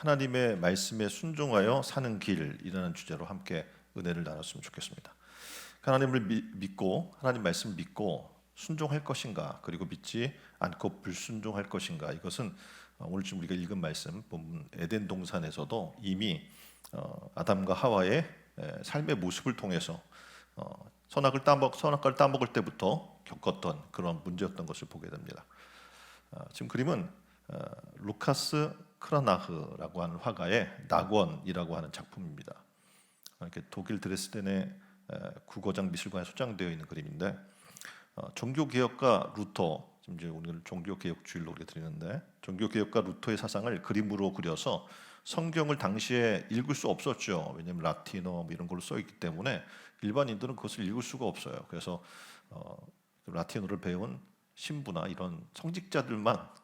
하나님의 말씀에 순종하여 사는 길이라는 주제로 함께 은혜를 나눴으면 좋겠습니다. 하나님을 믿고 하나님 말씀 믿고 순종할 것인가, 그리고 믿지 않고 불순종할 것인가, 이것은 오늘 지금 우리가 읽은 말씀 본문 에덴 동산에서도 이미 아담과 하와의 삶의 모습을 통해서 선악을 따먹을 때부터 겪었던 그런 문제였던 것을 보게 됩니다. 지금 그림은 루카스 크라나흐라고 하는 화가의 낙원이라고 하는 작품입니다. 이렇게 독일 드레스덴의 국어장 미술관에 소장되어 있는 그림인데, 종교개혁가 루터, 지금 이제 오늘 종교개혁 주일로 우리가 드리는데, 종교개혁가 루터의 사상을 그림으로 그려서 성경을 당시에 읽을 수 없었죠. 왜냐하면 라틴어 뭐 이런 걸로 써 있기 때문에 일반인들은 그것을 읽을 수가 없어요. 그래서 라틴어를 배운 신부나 이런 성직자들만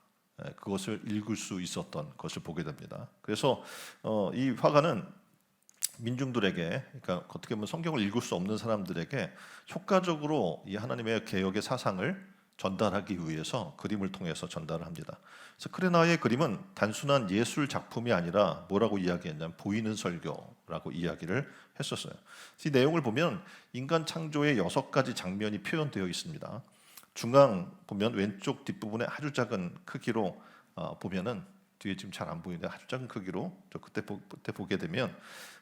그것을 읽을 수 있었던 것을 보게 됩니다. 그래서 이 화가는 민중들에게, 그러니까 어떻게 보면 성경을 읽을 수 없는 사람들에게 효과적으로 이 하나님의 개혁의 사상을 전달하기 위해서 그림을 통해서 전달을 합니다. 그래서 크레나의 그림은 단순한 예술 작품이 아니라 뭐라고 이야기했냐면 보이는 설교라고 이야기를 했었어요. 이 내용을 보면 인간 창조의 6가지 장면이 표현되어 있습니다. 중앙 보면 왼쪽 뒷부분에 아주 작은 크기로 보면은, 뒤에 지금 잘 안 보이는데 아주 작은 크기로 그때 보게 되면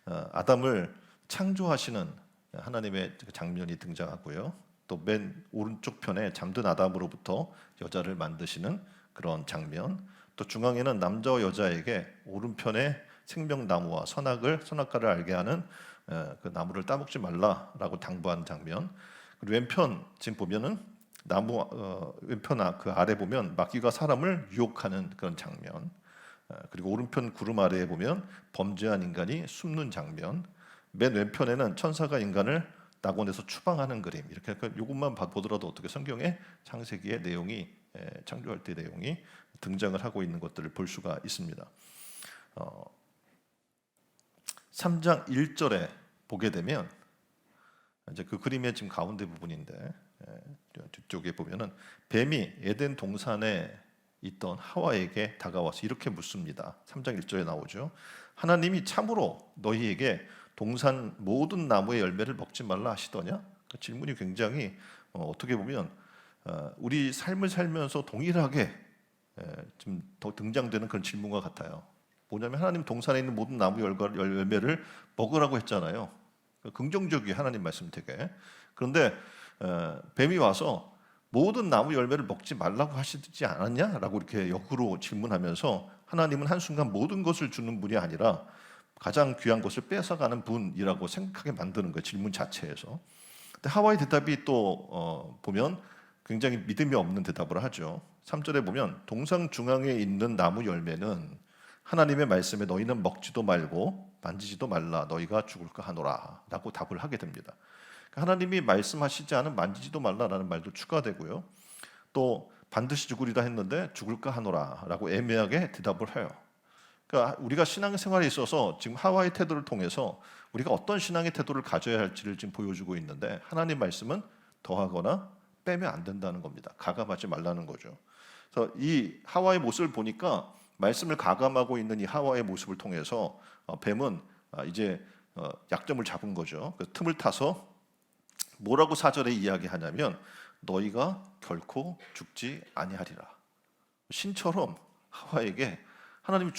아담을 창조하시는 하나님의 장면이 등장하고요. 또 맨 오른쪽 편에 잠든 아담으로부터 여자를 만드시는 그런 장면, 또 중앙에는 남자와 여자에게 오른편에 생명나무와 선악과를 알게 하는 그 나무를 따먹지 말라라고 당부하는 장면, 그리고 왼편 지금 보면은 나무 왼편 그 아래 보면 마귀가 사람을 유혹하는 그런 장면, 그리고 오른편 구름 아래에 보면 범죄한 인간이 숨는 장면, 맨 왼편에는 천사가 인간을 낙원에서 추방하는 그림. 이렇게 이것만 보더라도 어떻게 성경의 창세기의 내용이, 창조할 때 내용이 등장을 하고 있는 것들을 볼 수가 있습니다. 3장 1절에 보게 되면 이제 그 그림의 지금 가운데 부분인데, 뒤쪽에 보면은 뱀이 에덴 동산에 있던 하와에게 다가와서 이렇게 묻습니다. 3장 1절에 나오죠. 하나님이 참으로 너희에게 동산 모든 나무의 열매를 먹지 말라 하시더냐? 그 질문이 굉장히 어떻게 보면 우리 삶을 살면서 동일하게 좀 더 등장되는 그런 질문과 같아요. 뭐냐면 하나님 동산에 있는 모든 나무 열매를 먹으라고 했잖아요. 긍정적이에요, 하나님 말씀 되게. 그런데 뱀이 와서 모든 나무 열매를 먹지 말라고 하시지 않았냐라고 이렇게 역으로 질문하면서, 하나님은 한순간 모든 것을 주는 분이 아니라 가장 귀한 것을 뺏어가는 분이라고 생각하게 만드는 거예요, 질문 자체에서. 근데 하와의 대답이 또 보면 굉장히 믿음이 없는 대답을 하죠. 3절에 보면 동상 중앙에 있는 나무 열매는 하나님의 말씀에 너희는 먹지도 말고 만지지도 말라 너희가 죽을까 하노라 라고 답을 하게 됩니다. 하나님이 말씀하시지 않은 만지지도 말라라는 말도 추가되고요. 또 반드시 죽으리라 했는데 죽을까 하노라 라고 애매하게 대답을 해요. 그러니까 우리가 신앙생활에 있어서 지금 하와의 태도를 통해서 우리가 어떤 신앙의 태도를 가져야 할지를 지금 보여주고 있는데, 하나님 말씀은 더하거나 빼면 안 된다는 겁니다. 가감하지 말라는 거죠. 그래서 이 하와의 모습을 보니까 말씀을 가감하고 있는 이 하와의 모습을 통해서 뱀은 이제 약점을 잡은 거죠. 그 틈을 타서 뭐라고 4절에 이야기하냐면 너희가 결코 죽지 아니하리라. 신처럼 하와에게 하나님이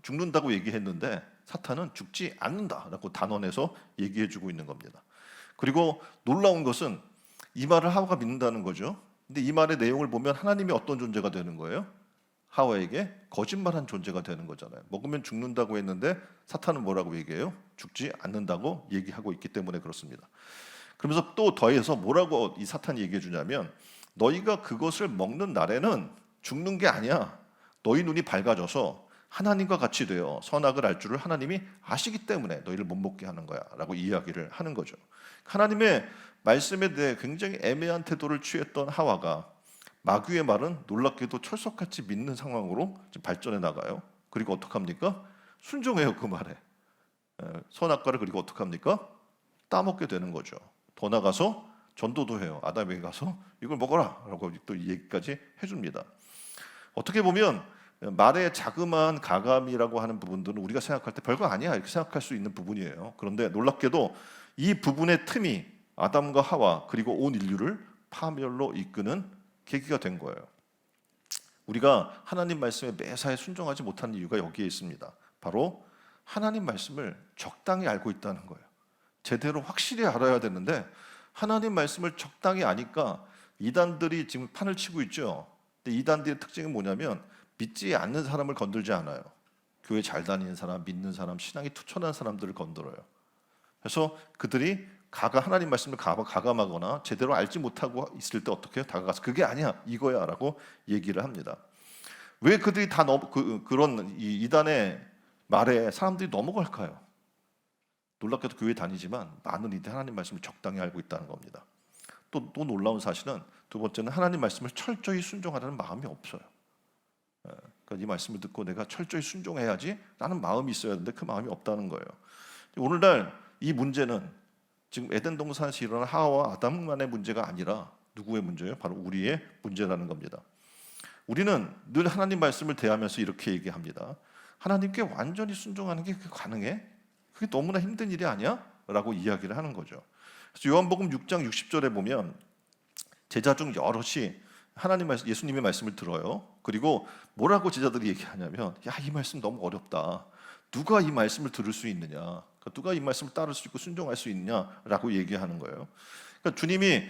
죽는다고 얘기했는데 사탄은 죽지 않는다라고 단언해서 얘기해주고 있는 겁니다. 그리고 놀라운 것은 이 말을 하와가 믿는다는 거죠. 근데 이 말의 내용을 보면 하나님이 어떤 존재가 되는 거예요? 하와에게 거짓말한 존재가 되는 거잖아요. 먹으면 죽는다고 했는데 사탄은 뭐라고 얘기해요? 죽지 않는다고 얘기하고 있기 때문에 그렇습니다. 그러면서 또 더해서 뭐라고 이 사탄이 얘기해 주냐면, 너희가 그것을 먹는 날에는 죽는 게 아니야. 너희 눈이 밝아져서 하나님과 같이 되어 선악을 알 줄을 하나님이 아시기 때문에 너희를 못 먹게 하는 거야 라고 이야기를 하는 거죠. 하나님의 말씀에 대해 굉장히 애매한 태도를 취했던 하와가 마귀의 말은 놀랍게도 철석같이 믿는 상황으로 발전해 나가요. 그리고 어떡합니까? 순종해요, 그 말에. 선악과를 그리고 어떡합니까? 따먹게 되는 거죠. 더 나가서 전도도 해요. 아담에게 가서 이걸 먹어라 라고 또 이 얘기까지 해줍니다. 어떻게 보면 말의 자그마한 가감이라고 하는 부분들은 우리가 생각할 때 별거 아니야 이렇게 생각할 수 있는 부분이에요. 그런데 놀랍게도 이 부분의 틈이 아담과 하와 그리고 온 인류를 파멸로 이끄는 계기가 된 거예요. 우리가 하나님 말씀에 매사에 순종하지 못하는 이유가 여기에 있습니다. 바로 하나님 말씀을 적당히 알고 있다는 거예요. 제대로 확실히 알아야 되는데 하나님 말씀을 적당히 아니까 이단들이 지금 판을 치고 있죠. 근데 이단들의 특징은 뭐냐면 믿지 않는 사람을 건들지 않아요. 교회 잘 다니는 사람, 믿는 사람, 신앙이 투철한 사람들을 건드려요. 그래서 그들이 하나님 말씀을 가감하거나 제대로 알지 못하고 있을 때 어떻게 해요? 다가가서 그게 아니야 이거야 라고 얘기를 합니다. 왜 그들이 다 그런 이단의 말에 사람들이 넘어갈까요? 놀랍게도 교회 다니지만 많은 이들 하나님 말씀을 적당히 알고 있다는 겁니다. 또 놀라운 사실은 두 번째는 하나님 말씀을 철저히 순종하라는 마음이 없어요. 그러니까 이 말씀을 듣고 내가 철저히 순종해야지 라는 마음이 있어야 하는데 그 마음이 없다는 거예요. 오늘날 이 문제는 지금 에덴 동산에서 일어난 하와와 아담만의 문제가 아니라 누구의 문제예요? 바로 우리의 문제라는 겁니다. 우리는 늘 하나님 말씀을 대하면서 이렇게 얘기합니다. 하나님께 완전히 순종하는 게 가능해? 그게 너무나 힘든 일이 아니야? 라고 이야기를 하는 거죠. 그래서 요한복음 6장 60절에 보면 제자 중 여럿이 예수님의 말씀을 들어요. 그리고 뭐라고 제자들이 얘기하냐면 야, 이 말씀 너무 어렵다. 누가 이 말씀을 들을 수 있느냐? 누가 이 말씀을 따를 수 있고 순종할 수 있냐라고 얘기하는 거예요. 그러니까 주님이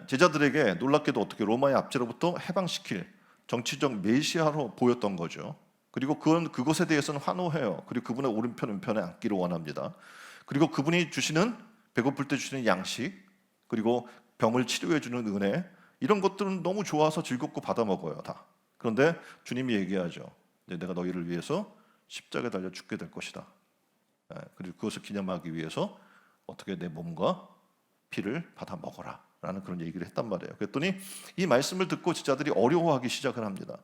제자들에게 놀랍게도 어떻게 로마의 압제로부터 해방시킬 정치적 메시아로 보였던 거죠. 그리고 그것에 대해서는 환호해요. 그리고 그분의 오른편 왼편에 앉기를 원합니다. 그리고 그분이 주시는 배고플 때 주시는 양식, 그리고 병을 치료해 주는 은혜, 이런 것들은 너무 좋아서 즐겁고 받아 먹어요 다. 그런데 주님이 얘기하죠. 내가 너희를 위해서 십자가에 달려 죽게 될 것이다. 그리고 그것을 기념하기 위해서 어떻게 내 몸과 피를 받아 먹어라 라는 그런 얘기를 했단 말이에요. 그랬더니 이 말씀을 듣고 제자들이 어려워하기 시작을 합니다.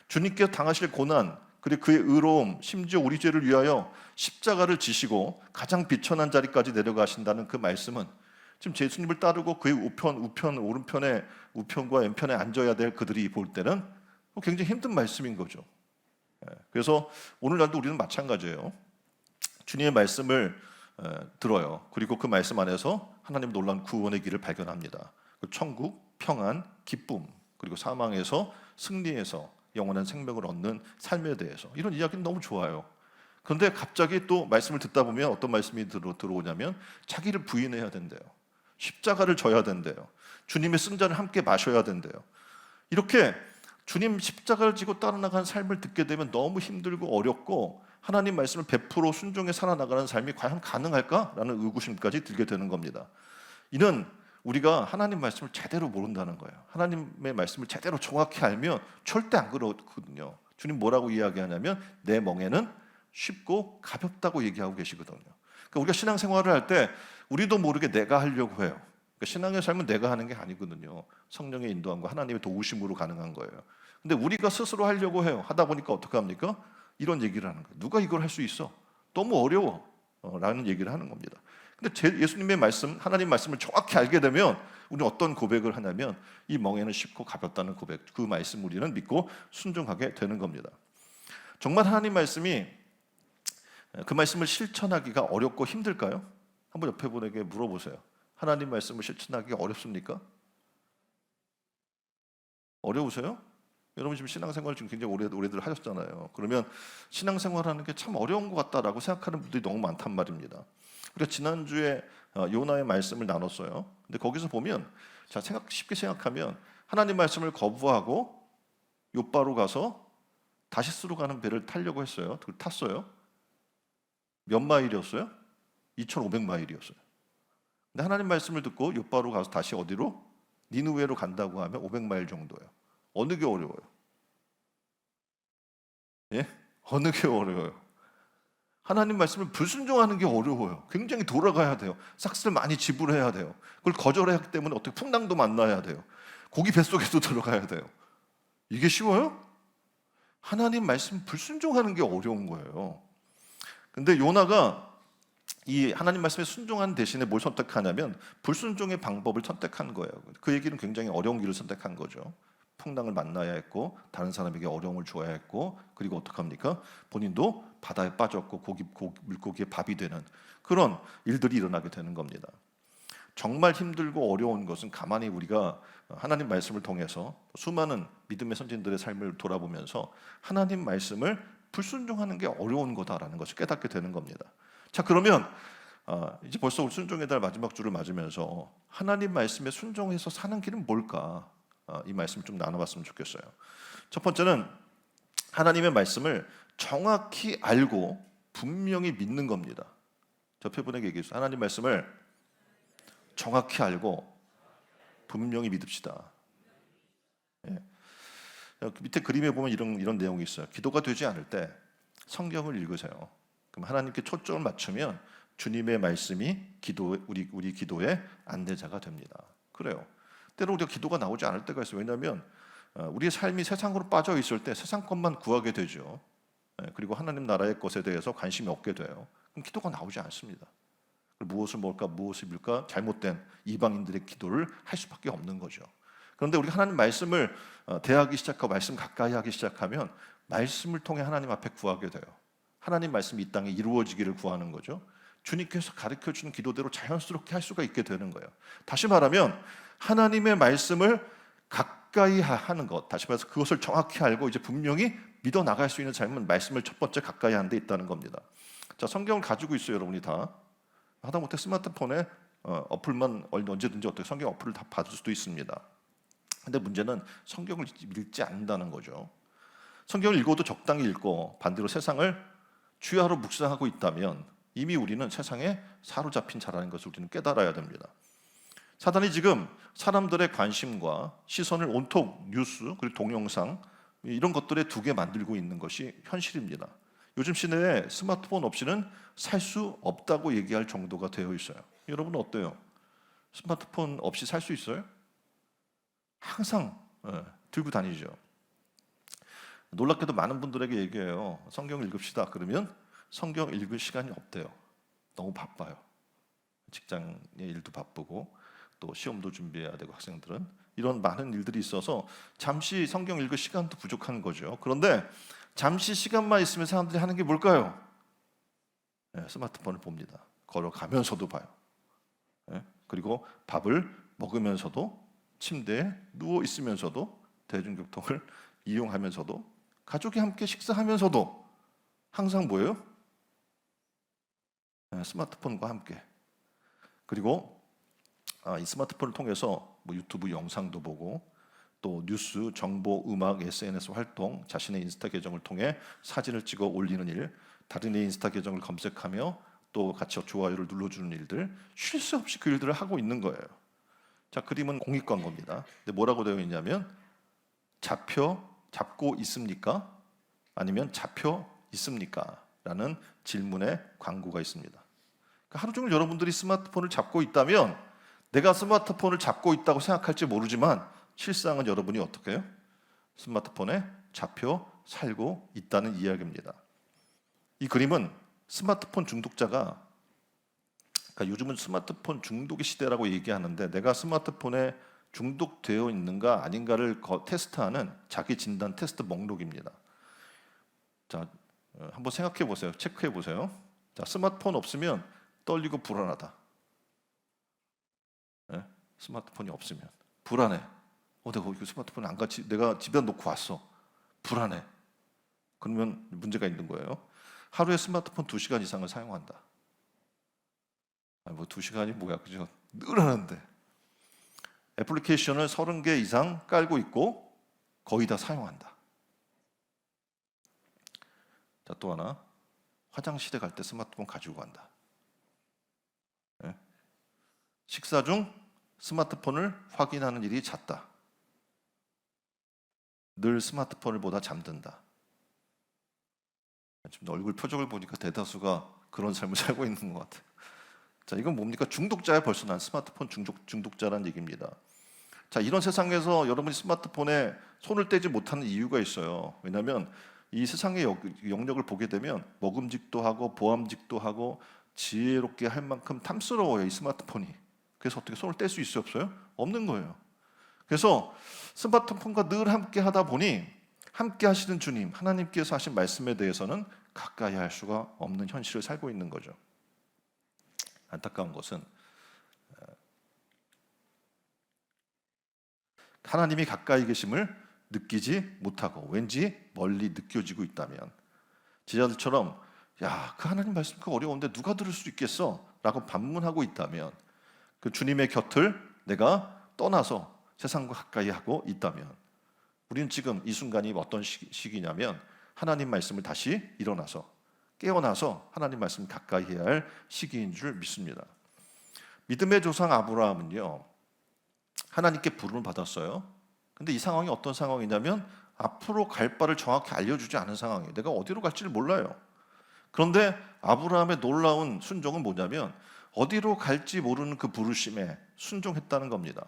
주님께서 당하실 고난, 그리고 그의 의로움, 심지어 우리 죄를 위하여 십자가를 지시고 가장 비천한 자리까지 내려가신다는 그 말씀은 지금 예수님을 따르고 그의 오른편에 우편과 왼편에 앉아야 될 그들이 볼 때는 굉장히 힘든 말씀인 거죠. 그래서 오늘날도 우리는 마찬가지예요. 주님의 말씀을 들어요. 그리고 그 말씀 안에서 하나님 놀라운 구원의 길을 발견합니다. 천국, 평안, 기쁨, 그리고 사망에서 승리해서 영원한 생명을 얻는 삶에 대해서 이런 이야기는 너무 좋아요. 그런데 갑자기 또 말씀을 듣다 보면 어떤 말씀이 들어오냐면 자기를 부인해야 된대요. 십자가를 져야 된대요. 주님의 쓴잔을 함께 마셔야 된대요. 이렇게 주님 십자가를 지고 따라나가는 삶을 듣게 되면 너무 힘들고 어렵고 하나님 말씀을 100% 순종해 살아나가는 삶이 과연 가능할까라는 의구심까지 들게 되는 겁니다. 이는 우리가 하나님 말씀을 제대로 모른다는 거예요. 하나님의 말씀을 제대로 정확히 알면 절대 안 그렇거든요. 주님 뭐라고 이야기하냐면 내 멍에는 쉽고 가볍다고 얘기하고 계시거든요. 그러니까 우리가 신앙생활을 할 때 우리도 모르게 내가 하려고 해요. 그러니까 신앙의 삶은 내가 하는 게 아니거든요. 성령의 인도함과 하나님의 도우심으로 가능한 거예요. 근데 우리가 스스로 하려고 해요. 하다 보니까 어떻게 합니까? 이런 얘기를 하는 거예요. 누가 이걸 할 수 있어? 너무 어려워. 라는 얘기를 하는 겁니다. 근데 예수님의 말씀, 하나님 말씀을 정확히 알게 되면 우리는 어떤 고백을 하냐면 이 멍에는 쉽고 가볍다는 고백, 그 말씀 우리는 믿고 순종하게 되는 겁니다. 정말 하나님 말씀이 그 말씀을 실천하기가 어렵고 힘들까요? 한번 옆에 분에게 물어보세요. 하나님 말씀을 실천하기가 어렵습니까? 어려우세요? 여러분 지금 신앙생활 지금 굉장히 오래들 하셨잖아요. 그러면 신앙생활하는 게 참 어려운 것 같다라고 생각하는 분들이 너무 많단 말입니다. 우리가 지난주에 요나의 말씀을 나눴어요. 근데 거기서 보면 쉽게 생각하면 하나님 말씀을 거부하고 욥바로 가서 다시스로 가는 배를 타려고 했어요. 그걸 탔어요. 몇 마일이었어요? 2,500마일이었어요. 근데 하나님 말씀을 듣고 욥바로 가서 다시 어디로? 니느웨로 간다고 하면 500마일 정도예요. 어느 게 어려워요? 예? 어느 게 어려워요? 하나님 말씀을 불순종하는 게 어려워요. 굉장히 돌아가야 돼요. 삭스를 많이 지불해야 돼요. 그걸 거절하기 때문에 어떻게 풍랑도 만나야 돼요. 고기 뱃속에도 들어가야 돼요. 이게 쉬워요? 하나님 말씀 불순종하는 게 어려운 거예요. 근데 요나가 이 하나님 말씀에 순종하는 대신에 뭘 선택하냐면 불순종의 방법을 선택한 거예요. 그 얘기는 굉장히 어려운 길을 선택한 거죠. 풍랑을 만나야 했고 다른 사람에게 어려움을 줘야 했고 그리고 어떡합니까? 본인도 바다에 빠졌고 물고기의 밥이 되는 그런 일들이 일어나게 되는 겁니다. 정말 힘들고 어려운 것은 가만히 우리가 하나님 말씀을 통해서 수많은 믿음의 선진들의 삶을 돌아보면서 하나님 말씀을 불순종하는 게 어려운 거다라는 것을 깨닫게 되는 겁니다. 자, 그러면 이제 벌써 순종의 달 마지막 주를 맞으면서 하나님 말씀에 순종해서 사는 길은 뭘까? 이 말씀을 좀 나눠봤으면 좋겠어요. 첫 번째는 하나님의 말씀을 정확히 알고 분명히 믿는 겁니다. 옆에 분에게 얘기했어요. 하나님 말씀을 정확히 알고 분명히 믿읍시다. 예. 밑에 그림에 보면 이런 내용이 있어요. 기도가 되지 않을 때 성경을 읽으세요. 그럼 하나님께 초점을 맞추면 주님의 말씀이 우리 기도의 안내자가 됩니다. 그래요. 때로 우리가 기도가 나오지 않을 때가 있어요. 왜냐하면 우리의 삶이 세상으로 빠져 있을 때 세상 것만 구하게 되죠. 그리고 하나님 나라의 것에 대해서 관심이 없게 돼요. 그럼 기도가 나오지 않습니다. 무엇을 먹을까, 무엇을 입을까, 잘못된 이방인들의 기도를 할 수밖에 없는 거죠. 그런데 우리가 하나님 말씀을 대하기 시작하고 말씀 가까이 하기 시작하면 말씀을 통해 하나님 앞에 구하게 돼요. 하나님 말씀이 이 땅에 이루어지기를 구하는 거죠. 주님께서 가르쳐주는 기도대로 자연스럽게 할 수가 있게 되는 거예요. 다시 말하면 하나님의 말씀을 가까이 하는 것, 다시 말해서 그것을 정확히 알고 이제 분명히 믿어 나갈 수 있는 삶은 말씀을 첫 번째 가까이 하는 데 있다는 겁니다. 자, 성경을 가지고 있어요, 여러분이 다. 하다못해 스마트폰에 어플만 언제든지 어떻게 성경 어플을 다 받을 수도 있습니다. 근데 문제는 성경을 읽지 않는다는 거죠. 성경을 읽어도 적당히 읽고 반대로 세상을 주야로 묵상하고 있다면 이미 우리는 세상에 사로잡힌 자라는 것을 우리는 깨달아야 됩니다. 사단이 지금 사람들의 관심과 시선을 온통 뉴스 그리고 동영상 이런 것들에 두게 만들고 있는 것이 현실입니다. 요즘 시대에 스마트폰 없이는 살 수 없다고 얘기할 정도가 되어 있어요. 여러분 어때요? 스마트폰 없이 살 수 있어요? 항상 들고 다니죠. 놀랍게도 많은 분들에게 얘기해요. 성경 읽읍시다. 그러면 성경 읽을 시간이 없대요. 너무 바빠요. 직장의 일도 바쁘고 또 시험도 준비해야 되고 학생들은 이런 많은 일들이 있어서 잠시 성경 읽을 시간도 부족한 거죠. 그런데 잠시 시간만 있으면 사람들이 하는 게 뭘까요? 스마트폰을 봅니다. 걸어가면서도 봐요. 그리고 밥을 먹으면서도 침대에 누워 있으면서도 대중교통을 이용하면서도 가족이 함께 식사하면서도 항상 뭐예요? 스마트폰과 함께. 그리고 이 스마트폰을 통해서 뭐 유튜브 영상도 보고 또 뉴스, 정보, 음악, SNS 활동, 자신의 인스타 계정을 통해 사진을 찍어 올리는 일, 다른 의 인스타 계정을 검색하며 또 같이 좋아요를 눌러주는 일들, 쉴 수 없이 그 일들을 하고 있는 거예요. 자, 그림은 공익 광고입니다. 근데 뭐라고 되어 있냐면 잡고 있습니까? 아니면 잡혀 있습니까? 라는 질문의 광고가 있습니다. 그러니까 하루 종일 여러분들이 스마트폰을 잡고 있다면 내가 스마트폰을 잡고 있다고 생각할지 모르지만 실상은 여러분이 어떻게 해요? 스마트폰에 잡혀 살고 있다는 이야기입니다. 이 그림은 스마트폰 중독자가 그러니까 요즘은 스마트폰 중독의 시대라고 얘기하는데 내가 스마트폰에 중독되어 있는가 아닌가를 테스트하는 자기 진단 테스트 목록입니다. 자, 한번 생각해 보세요. 체크해 보세요. 자, 스마트폰 없으면 떨리고 불안하다. 네? 스마트폰이 없으면 불안해. 내가 스마트폰 안 같이 내가 집에 놓고 왔어. 불안해. 그러면 문제가 있는 거예요. 하루에 스마트폰 2시간 이상을 사용한다. 뭐 2시간이 뭐야, 그죠? 늘 하는데. 애플리케이션을 30개 이상 깔고 있고 거의 다 사용한다. 자, 또 하나. 화장실에 갈 때 스마트폰 가지고 간다. 네? 식사 중 스마트폰을 확인하는 일이 잦다. 늘 스마트폰을 보다 잠든다. 지금 얼굴 표정을 보니까 대다수가 그런 삶을 살고 있는 것 같아요. 자, 이건 뭡니까? 중독자야. 벌써 난 스마트폰 중독자라는 얘기입니다. 자, 이런 세상에서 여러분이 스마트폰에 손을 떼지 못하는 이유가 있어요. 왜냐하면 이 세상의 영역을 보게 되면 먹음직도 하고 보암직도 하고 지혜롭게 할 만큼 탐스러워요, 이 스마트폰이. 그래서 어떻게 손을 뗄 수 있어요, 없어요? 없는 거예요. 그래서 스마트폰과 늘 함께 하다 보니 함께 하시는 주님, 하나님께서 하신 말씀에 대해서는 가까이 할 수가 없는 현실을 살고 있는 거죠. 안타까운 것은 하나님이 가까이 계심을 느끼지 못하고 왠지 멀리 느껴지고 있다면, 제자들처럼 야, 그 하나님 말씀 그 어려운데 누가 들을 수 있겠어? 라고 반문하고 있다면, 그 주님의 곁을 내가 떠나서 세상과 가까이 하고 있다면, 우리는 지금 이 순간이 어떤 시기냐면 하나님 말씀을 다시 일어나서 깨어나서 하나님 말씀을 가까이 해야 할 시기인 줄 믿습니다. 믿음의 조상 아브라함은요, 하나님께 부름을 받았어요. 근데 이 상황이 어떤 상황이냐면 앞으로 갈 바를 정확히 알려주지 않은 상황이에요. 내가 어디로 갈지를 몰라요. 그런데 아브라함의 놀라운 순종은 뭐냐면 어디로 갈지 모르는 그 부르심에 순종했다는 겁니다.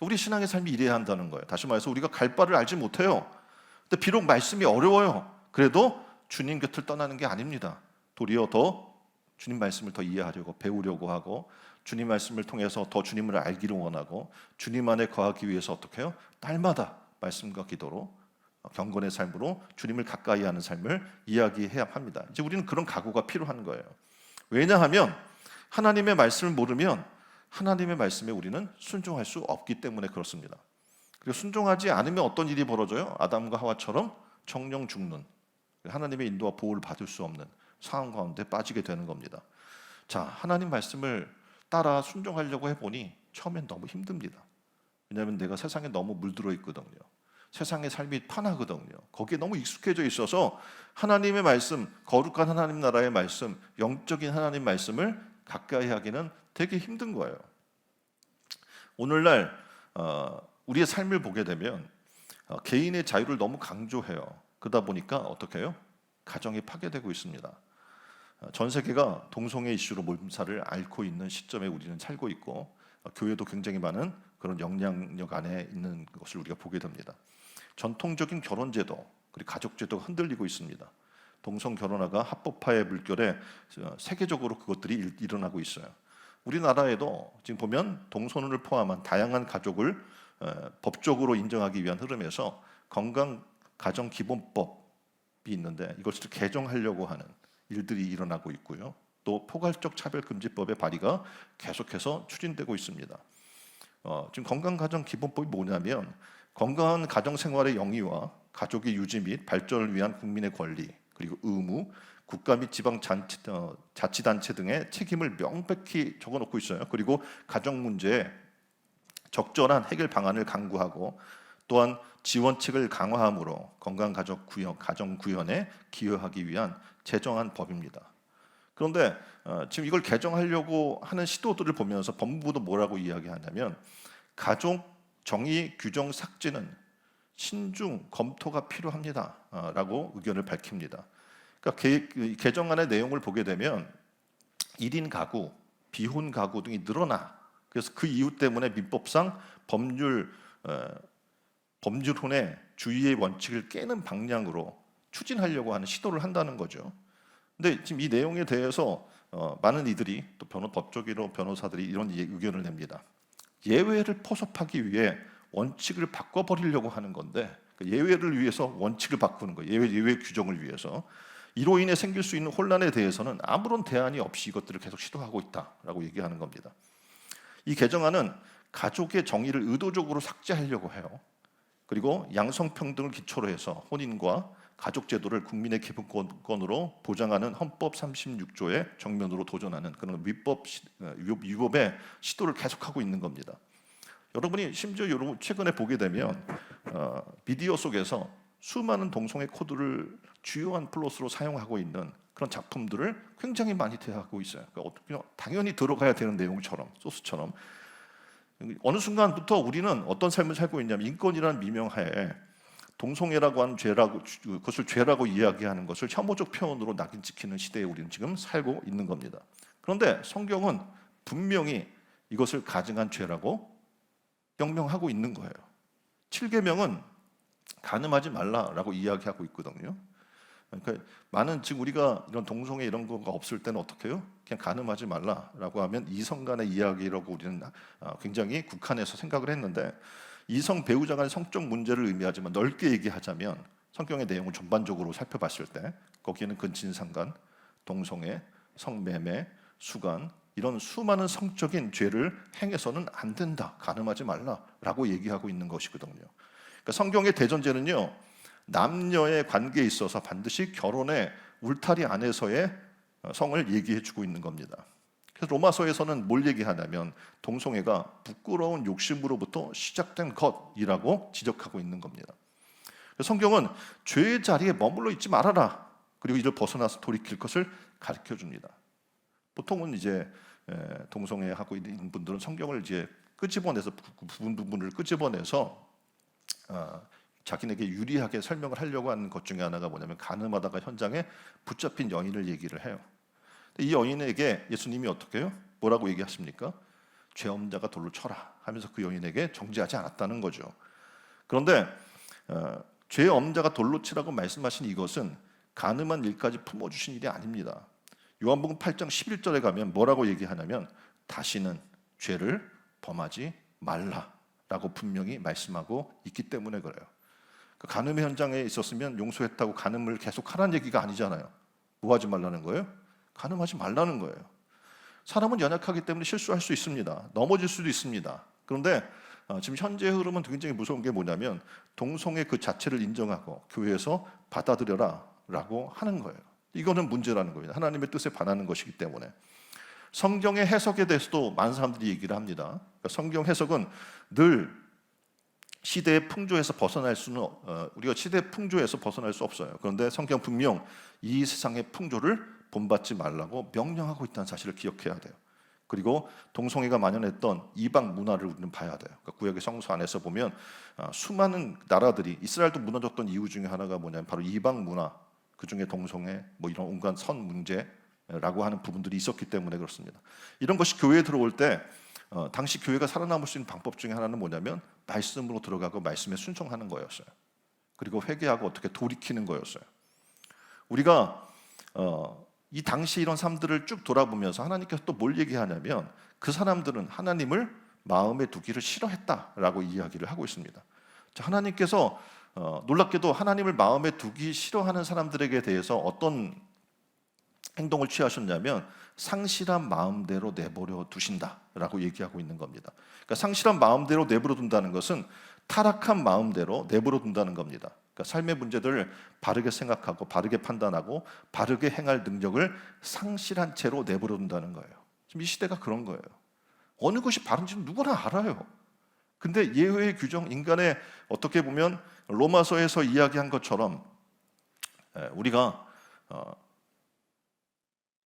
우리 신앙의 삶이 이래야 한다는 거예요. 다시 말해서 우리가 갈 바를 알지 못해요. 근데 비록 말씀이 어려워요. 그래도 주님 곁을 떠나는 게 아닙니다. 도리어 더 주님 말씀을 더 이해하려고 배우려고 하고, 주님 말씀을 통해서 더 주님을 알기를 원하고, 주님 안에 거하기 위해서 어떻게 해요? 날마다 말씀과 기도로 경건의 삶으로 주님을 가까이 하는 삶을 이야기해야 합니다. 이제 우리는 그런 각오가 필요한 거예요. 왜냐하면 하나님의 말씀을 모르면 하나님의 말씀에 우리는 순종할 수 없기 때문에 그렇습니다. 그리고 순종하지 않으면 어떤 일이 벌어져요? 아담과 하와처럼 정령 죽는, 하나님의 인도와 보호를 받을 수 없는 상황 가운데 빠지게 되는 겁니다. 자, 하나님 말씀을 따라 순종하려고 해보니 처음엔 너무 힘듭니다. 왜냐하면 내가 세상에 너무 물들어 있거든요. 세상의 삶이 편하거든요. 거기에 너무 익숙해져 있어서 하나님의 말씀, 거룩한 하나님 나라의 말씀, 영적인 하나님 말씀을 가까이 하기는 되게 힘든 거예요. 오늘날 우리의 삶을 보게 되면 개인의 자유를 너무 강조해요. 그러다 보니까 어떻게 해요? 가정이 파괴되고 있습니다. 전 세계가 동성애 이슈로 몸살을 앓고 있는 시점에 우리는 살고 있고, 교회도 굉장히 많은 그런 영향력 안에 있는 것을 우리가 보게 됩니다. 전통적인 결혼제도 그리고 가족제도가 흔들리고 있습니다. 동성 결혼화가 합법화의 물결에 세계적으로 그것들이 일어나고 있어요. 우리나라에도 지금 보면 동성혼을 포함한 다양한 가족을 법적으로 인정하기 위한 흐름에서 건강가정기본법이 있는데 이것을 개정하려고 하는 일들이 일어나고 있고요. 또 포괄적 차별금지법의 발의가 계속해서 추진되고 있습니다. 지금 건강가정기본법이 뭐냐면 건강한 가정생활의 영위와 가족의 유지 및 발전을 위한 국민의 권리, 그리고 의무, 국가 및 지방 자치단체 등의 책임을 명백히 적어놓고 있어요. 그리고 가정 문제에 적절한 해결 방안을 강구하고, 또한 지원책을 강화함으로 가정 구현에 기여하기 위한 제정한 법입니다. 그런데 지금 이걸 개정하려고 하는 시도들을 보면서 법무부도 뭐라고 이야기하냐면 가족 정의 규정 삭제는 신중 검토가 필요합니다라고 의견을 밝힙니다. 그러니까 개정안의 내용을 보게 되면 1인 가구, 비혼 가구 등이 늘어나. 그래서 그 이유 때문에 민법상 법률혼의 주의의 원칙을 깨는 방향으로 추진하려고 하는 시도를 한다는 거죠. 근데 지금 이 내용에 대해서 많은 이들이 또 법조계로 변호사들이 이런 의견을 냅니다. 예외를 포섭하기 위해 원칙을 바꿔버리려고 하는 건데, 예외를 위해서 원칙을 바꾸는 거예요. 예외 규정을 위해서. 이로 인해 생길 수 있는 혼란에 대해서는 아무런 대안이 없이 이것들을 계속 시도하고 있다라고 얘기하는 겁니다. 이 개정안은 가족의 정의를 의도적으로 삭제하려고 해요. 그리고 양성평등을 기초로 해서 혼인과 가족제도를 국민의 기본권으로 보장하는 헌법 36조의 정면으로 도전하는 그런 위법의 시도를 계속하고 있는 겁니다. 여러분이 심지어 최근에 보게 되면 미디어 속에서 수많은 동성애 코드를 주요한 플롯으로 사용하고 있는 그런 작품들을 굉장히 많이 대하고 있어요. 그러니까 당연히 들어가야 되는 내용처럼, 소스처럼. 어느 순간부터 우리는 어떤 삶을 살고 있냐면 인권이라는 미명하에 동성애라고 하는 그것을 죄라고 이야기하는 것을 혐오적 표현으로 낙인 찍히는 시대에 우리는 지금 살고 있는 겁니다. 그런데 성경은 분명히 이것을 가증한 죄라고 명명하고 있는 거예요. 7계명은 간음하지 말라라고 이야기하고 있거든요. 그러니까 지금 우리가 이런 동성애 이런 거가 없을 때는 어떻게 해요? 그냥 간음하지 말라라고 하면 이성 간의 이야기라고 우리는 굉장히 국한해서 생각을 했는데, 이성 배우자 간의 성적 문제를 의미하지만 넓게 얘기하자면 성경의 내용을 전반적으로 살펴봤을 때 거기에는 근친상간, 동성애, 성매매, 수간 이런 수많은 성적인 죄를 행해서는 안 된다, 간음하지 말라라고 얘기하고 있는 것이거든요. 그러니까 성경의 대전제는요, 남녀의 관계에 있어서 반드시 결혼의 울타리 안에서의 성을 얘기해주고 있는 겁니다. 그래서 로마서에서는 뭘 얘기하냐면 동성애가 부끄러운 욕심으로부터 시작된 것이라고 지적하고 있는 겁니다. 성경은 죄의 자리에 머물러 있지 말아라, 그리고 이를 벗어나서 돌이킬 것을 가르쳐 줍니다. 보통은 이제 동성애하고 있는 분들은 성경을 이제 끄집어내서 부분을 끄집어내서 자기에게 유리하게 설명을 하려고 하는 것 중에 하나가 뭐냐면 간음하다가 현장에 붙잡힌 여인을 얘기를 해요. 이 여인에게 예수님이 어떻게 해요? 뭐라고 얘기하십니까? 죄 없는 자가 돌로 쳐라 하면서 그 여인에게 정죄하지 않았다는 거죠. 그런데 죄 없는 자가 돌로 치라고 말씀하신 이것은 간음한 일까지 품어주신 일이 아닙니다. 요한복음 8장 11절에 가면 뭐라고 얘기하냐면 다시는 죄를 범하지 말라라고 분명히 말씀하고 있기 때문에 그래요. 간음의 현장에 있었으면 용서했다고 간음을 계속 하라는 얘기가 아니잖아요. 뭐 하지 말라는 거예요? 간음하지 말라는 거예요. 사람은 연약하기 때문에 실수할 수 있습니다. 넘어질 수도 있습니다. 그런데 지금 현재 흐름은 굉장히 무서운 게 뭐냐면 동성애 그 자체를 인정하고 교회에서 받아들여라 라고 하는 거예요. 이거는 문제라는 겁니다. 하나님의 뜻에 반하는 것이기 때문에. 성경의 해석에 대해서도 많은 사람들이 얘기를 합니다. 그러니까 성경 해석은 늘 시대의 풍조에서 벗어날 수는 우리가 시대의 풍조에서 벗어날 수 없어요. 그런데 성경 분명 이 세상의 풍조를 본받지 말라고 명령하고 있다는 사실을 기억해야 돼요. 그리고 동성애가 만연했던 이방 문화를 우리는 봐야 돼요. 그러니까 구약의 성서 안에서 보면 수많은 나라들이 이스라엘도 무너졌던 이유 중에 하나가 뭐냐면 바로 이방 문화, 그 중에 동성애, 뭐 이런 온갖 선 문제라고 하는 부분들이 있었기 때문에 그렇습니다. 이런 것이 교회에 들어올 때 당시 교회가 살아남을 수 있는 방법 중에 하나는 뭐냐면 말씀으로 들어가고 말씀에 순종하는 거였어요. 그리고 회개하고 어떻게 돌이키는 거였어요. 우리가 이 당시 이런 삶들을 쭉 돌아보면서 하나님께서 또 뭘 얘기하냐면 그 사람들은 하나님을 마음에 두기를 싫어했다라고 이야기를 하고 있습니다. 하나님께서 놀랍게도 하나님을 마음에 두기 싫어하는 사람들에게 대해서 어떤 행동을 취하셨냐면 상실한 마음대로 내버려 두신다라고 얘기하고 있는 겁니다. 그러니까 상실한 마음대로 내버려 둔다는 것은 타락한 마음대로 내버려 둔다는 겁니다. 그러니까 삶의 문제들을 바르게 생각하고 바르게 판단하고 바르게 행할 능력을 상실한 채로 내버려 둔다는 거예요. 지금 이 시대가 그런 거예요. 어느 것이 바른지는 누구나 알아요. 근데 예외의 규정, 인간의 어떻게 보면 로마서에서 이야기한 것처럼 우리가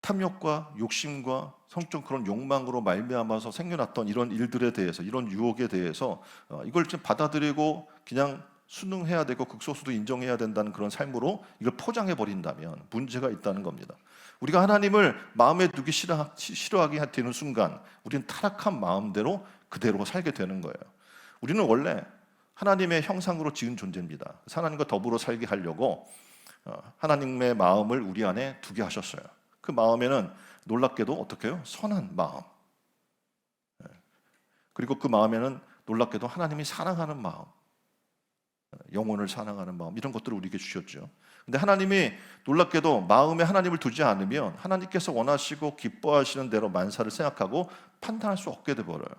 탐욕과 욕심과 성적 그런 욕망으로 말미암아서 생겨났던 이런 일들에 대해서, 이런 유혹에 대해서 이걸 좀 받아들이고 그냥 순응해야 되고 극소수도 인정해야 된다는 그런 삶으로 이걸 포장해 버린다면 문제가 있다는 겁니다. 우리가 하나님을 마음에 두기 싫어하게 되는 순간 우리는 타락한 마음대로 그대로 살게 되는 거예요. 우리는 원래 하나님의 형상으로 지은 존재입니다. 하나님과 더불어 살게 하려고 하나님의 마음을 우리 안에 두게 하셨어요. 그 마음에는 놀랍게도 어떻게 해요? 선한 마음. 그리고 그 마음에는 놀랍게도 하나님이 사랑하는 마음, 영혼을 사랑하는 마음, 이런 것들을 우리에게 주셨죠. 근데 하나님이 놀랍게도 마음에 하나님을 두지 않으면 하나님께서 원하시고 기뻐하시는 대로 만사를 생각하고 판단할 수 없게 되버려요.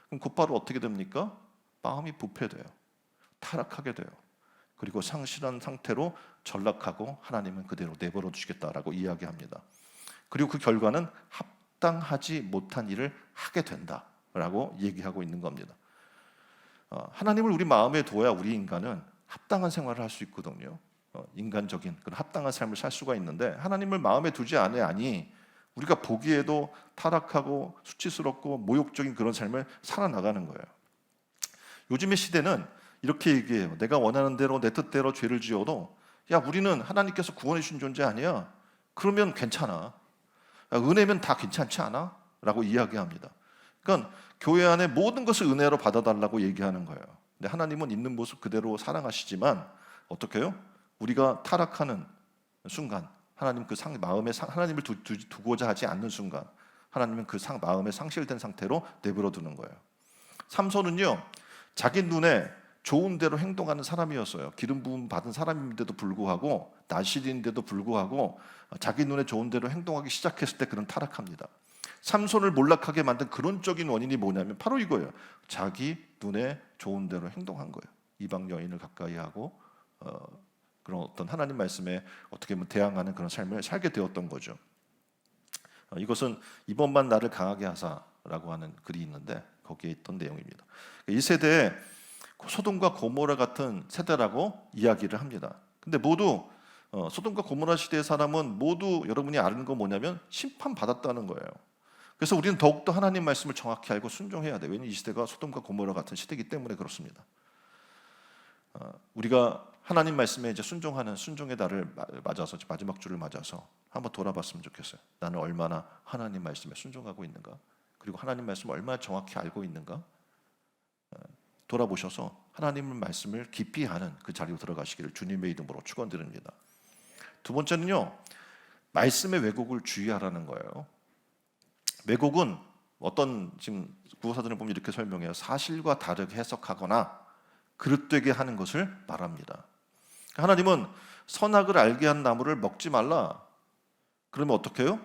그럼 곧바로 어떻게 됩니까? 마음이 부패돼요. 타락하게 돼요. 그리고 상실한 상태로 전락하고 하나님은 그대로 내버려 두시겠다라고 이야기합니다. 그리고 그 결과는 합당하지 못한 일을 하게 된다라고 얘기하고 있는 겁니다. 하나님을 우리 마음에 두어야 우리 인간은 합당한 생활을 할 수 있거든요. 인간적인 그런 합당한 삶을 살 수가 있는데 하나님을 마음에 두지 않으니 우리가 보기에도 타락하고 수치스럽고 모욕적인 그런 삶을 살아나가는 거예요. 요즘의 시대는 이렇게 얘기해요. 내가 원하는 대로 내 뜻대로 죄를 지어도 야, 우리는 하나님께서 구원해 주신 존재 아니야? 그러면 괜찮아. 은혜면 다 괜찮지 않아? 라고 이야기합니다. 그러니까 교회 안에 모든 것을 은혜로 받아달라고 얘기하는 거예요. 근데 하나님은 있는 모습 그대로 사랑하시지만 어떻게 해요? 우리가 타락하는 순간 하나님 그 마음에 하나님을 두고자 하지 않는 순간 하나님은 그 마음에 상실된 상태로 내버려 두는 거예요. 삼손은요, 자기 눈에 좋은 대로 행동하는 사람이었어요. 기름 부음 받은 사람인데도 불구하고, 나실인데도 불구하고 자기 눈에 좋은 대로 행동하기 시작했을 때 그는 타락합니다. 삼손을 몰락하게 만든 근원적인 원인이 뭐냐면 바로 이거예요. 자기 눈에 좋은 대로 행동한 거예요. 이방 여인을 가까이 하고 그런 어떤 하나님 말씀에 어떻게 보면 대항하는 그런 삶을 살게 되었던 거죠. 이것은 이번만 나를 강하게 하사라고 하는 글이 있는데 거기에 있던 내용입니다. 이 세대에 소돔과 고모라 같은 세대라고 이야기를 합니다. 근데 모두 소돔과 고모라 시대의 사람은 모두 여러분이 아는 거 뭐냐면 심판받았다는 거예요. 그래서 우리는 더욱더 하나님 말씀을 정확히 알고 순종해야 돼요. 왜냐하면 이 시대가 소돔과 고모라 같은 시대이기 때문에 그렇습니다. 우리가 하나님 말씀에 이제 순종하는 순종의 달을 맞아서 마지막 주를 맞아서 한번 돌아봤으면 좋겠어요. 나는 얼마나 하나님 말씀에 순종하고 있는가? 그리고 하나님 말씀을 얼마나 정확히 알고 있는가? 돌아보셔서 하나님의 말씀을 깊이 아는 그 자리로 들어가시기를 주님의 이름으로 축원드립니다. 두 번째는요, 말씀의 왜곡을 주의하라는 거예요. 왜곡은 어떤 지금 구호사전을 보면 이렇게 설명해요. 사실과 다르게 해석하거나 그릇되게 하는 것을 말합니다. 하나님은 선악을 알게 한 나무를 먹지 말라. 그러면 어떻게 해요?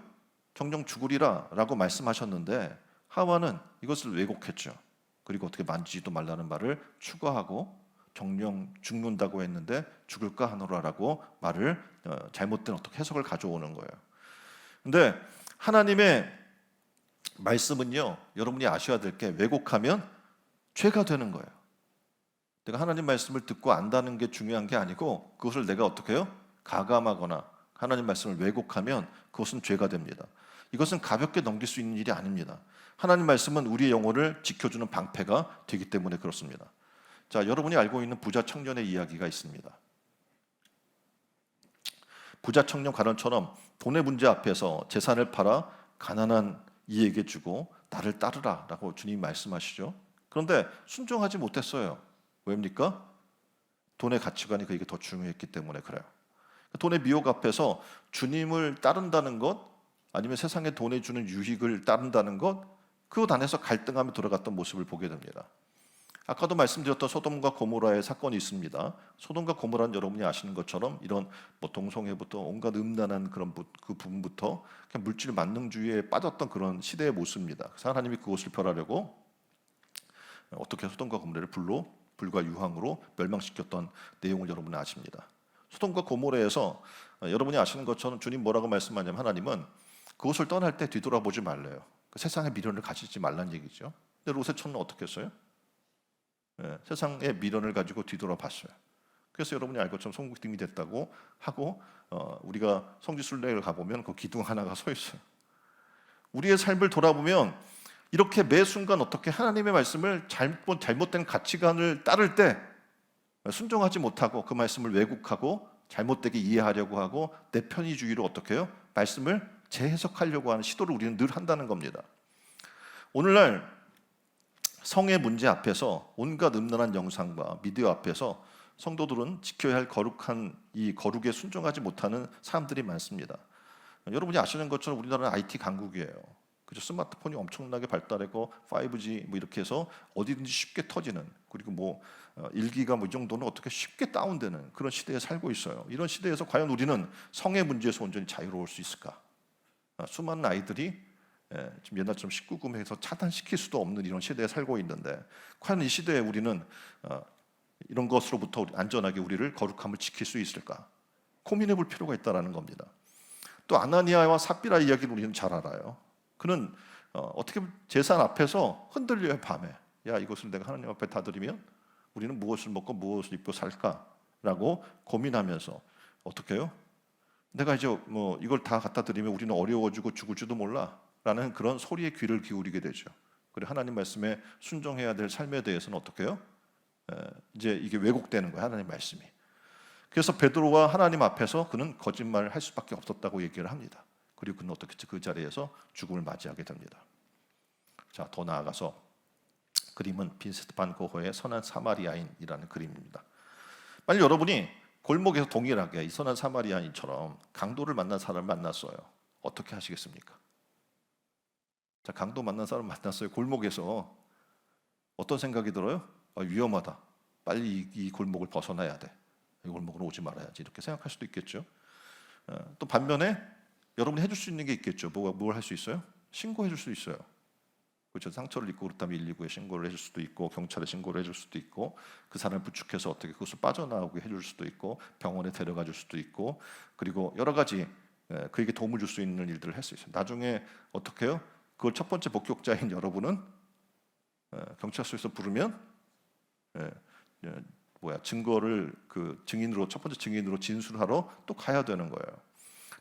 정령 죽으리라 라고 말씀하셨는데 하와는 이것을 왜곡했죠. 그리고 어떻게 만지지도 말라는 말을 추가하고 정령 죽는다고 했는데 죽을까 하노라라고 말을 잘못된 어떻게 해석을 가져오는 거예요. 근데 하나님의 말씀은요, 여러분이 아셔야 될 게 왜곡하면 죄가 되는 거예요. 내가 하나님 말씀을 듣고 안다는 게 중요한 게 아니고 그것을 내가 어떻게 해요? 가감하거나 하나님 말씀을 왜곡하면 그것은 죄가 됩니다. 이것은 가볍게 넘길 수 있는 일이 아닙니다. 하나님 말씀은 우리의 영혼을 지켜주는 방패가 되기 때문에 그렇습니다. 자, 여러분이 알고 있는 부자 청년의 이야기가 있습니다. 부자 청년 가론처럼 돈의 문제 앞에서 재산을 팔아 가난한 이에게 주고 나를 따르라 라고 주님이 말씀하시죠. 그런데 순종하지 못했어요. 왜입니까? 돈의 가치관이 그에게 더 중요했기 때문에 그래요. 돈의 미혹 앞에서 주님을 따른다는 것, 아니면 세상에 돈에 주는 유익을 따른다는 것, 그것 안에서 갈등하며 돌아갔던 모습을 보게 됩니다. 아까도 말씀드렸던 소돔과 고모라의 사건이 있습니다. 소돔과 고모라는 여러분이 아시는 것처럼 이런 뭐 동성애부터 온갖 음란한 그런 그 부분부터 그냥 물질 만능주의에 빠졌던 그런 시대의 모습입니다. 그래서 하나님이 그것을 멸하려고 어떻게 소돔과 고모라를 불과 유황으로 멸망시켰던 내용을 여러분은 아십니다. 소돔과 고모라에서 여러분이 아시는 것처럼 주님 뭐라고 말씀하냐면 하나님은 그것을 떠날 때 뒤돌아보지 말래요. 그 세상의 미련을 가지지 말란 얘기죠. 근데 롯의 처는 어떻게 했어요? 세상의 미련을 가지고 뒤돌아봤어요. 그래서 여러분이 알 것처럼 성국등이 됐다고 하고 우리가 성지순례를 가보면 그 기둥 하나가 서 있어요. 우리의 삶을 돌아보면 이렇게 매 순간 어떻게 하나님의 말씀을 잘못된 가치관을 따를 때 순종하지 못하고 그 말씀을 왜곡하고 잘못되게 이해하려고 하고 내 편의주의로 어떻게 해요? 말씀을 재해석하려고 하는 시도를 우리는 늘 한다는 겁니다. 오늘날 성의 문제 앞에서 온갖 음란한 영상과 미디어 앞에서 성도들은 지켜야 할 거룩한 이 거룩에 순종하지 못하는 사람들이 많습니다. 여러분이 아시는 것처럼 우리나라는 IT 강국이에요. 그죠? 스마트폰이 엄청나게 발달했고 5G 뭐 이렇게 해서 어디든지 쉽게 터지는, 그리고 뭐 1기가 뭐 이 정도는 어떻게 쉽게 다운되는 그런 시대에 살고 있어요. 이런 시대에서 과연 우리는 성의 문제에서 온전히 자유로울 수 있을까? 수많은 아이들이 지금 옛날처럼 19금해서 차단시킬 수도 없는 이런 시대에 살고 있는데 과연 이 시대에 우리는 이런 것으로부터 안전하게 우리를 거룩함을 지킬 수 있을까? 고민해 볼 필요가 있다는 겁니다. 또 아나니아와 삽비라 이야기를 우리는 잘 알아요. 그는 어떻게 제산 앞에서 흔들려요. 밤에 야, 이것을 내가 하나님 앞에 다 드리면 우리는 무엇을 먹고 무엇을 입고 살까라고 고민하면서 어떻게 해요? 내가 이제 뭐 이걸 다 갖다 드리면 우리는 어려워지고 죽을지도 몰라라는 그런 소리에 귀를 기울이게 되죠. 그리고 하나님 말씀에 순종해야 될 삶에 대해서는 어떻게 해요? 이제 이게 왜곡되는 거예요. 하나님 말씀이. 그래서 베드로와 하나님 앞에서 그는 거짓말을 할 수밖에 없었다고 얘기를 합니다. 그리고 그는 어떻게 그 자리에서 죽음을 맞이하게 됩니다. 자, 더 나아가서 그림은 빈센트 반 고흐의 선한 사마리아인이라는 그림입니다. 만약 여러분이 골목에서 동일하게 이 선한 사마리아인처럼 강도를 만난 사람을 만났어요. 어떻게 하시겠습니까? 자, 강도 만난 사람 만났어요. 골목에서 어떤 생각이 들어요? 위험하다. 빨리 이 골목을 벗어나야 돼. 이 골목으로 오지 말아야지. 이렇게 생각할 수도 있겠죠. 또 반면에 여러분이 해줄 수 있는 게 있겠죠. 뭘 할 수 있어요? 신고해 줄 수 있어요. 그렇죠. 상처를 입고 그렇다면 119에 신고를 해줄 수도 있고 경찰에 신고를 해줄 수도 있고 그 사람을 부축해서 어떻게 그것을 빠져나오게 해줄 수도 있고 병원에 데려가 줄 수도 있고 그리고 여러 가지 그에게 도움을 줄 수 있는 일들을 할 수 있어요. 나중에 어떻게 해요? 그걸 첫 번째 목격자인 여러분은 경찰서에서 부르면 증거를 그 증인으로 첫 번째 증인으로 진술하러 또 가야 되는 거예요.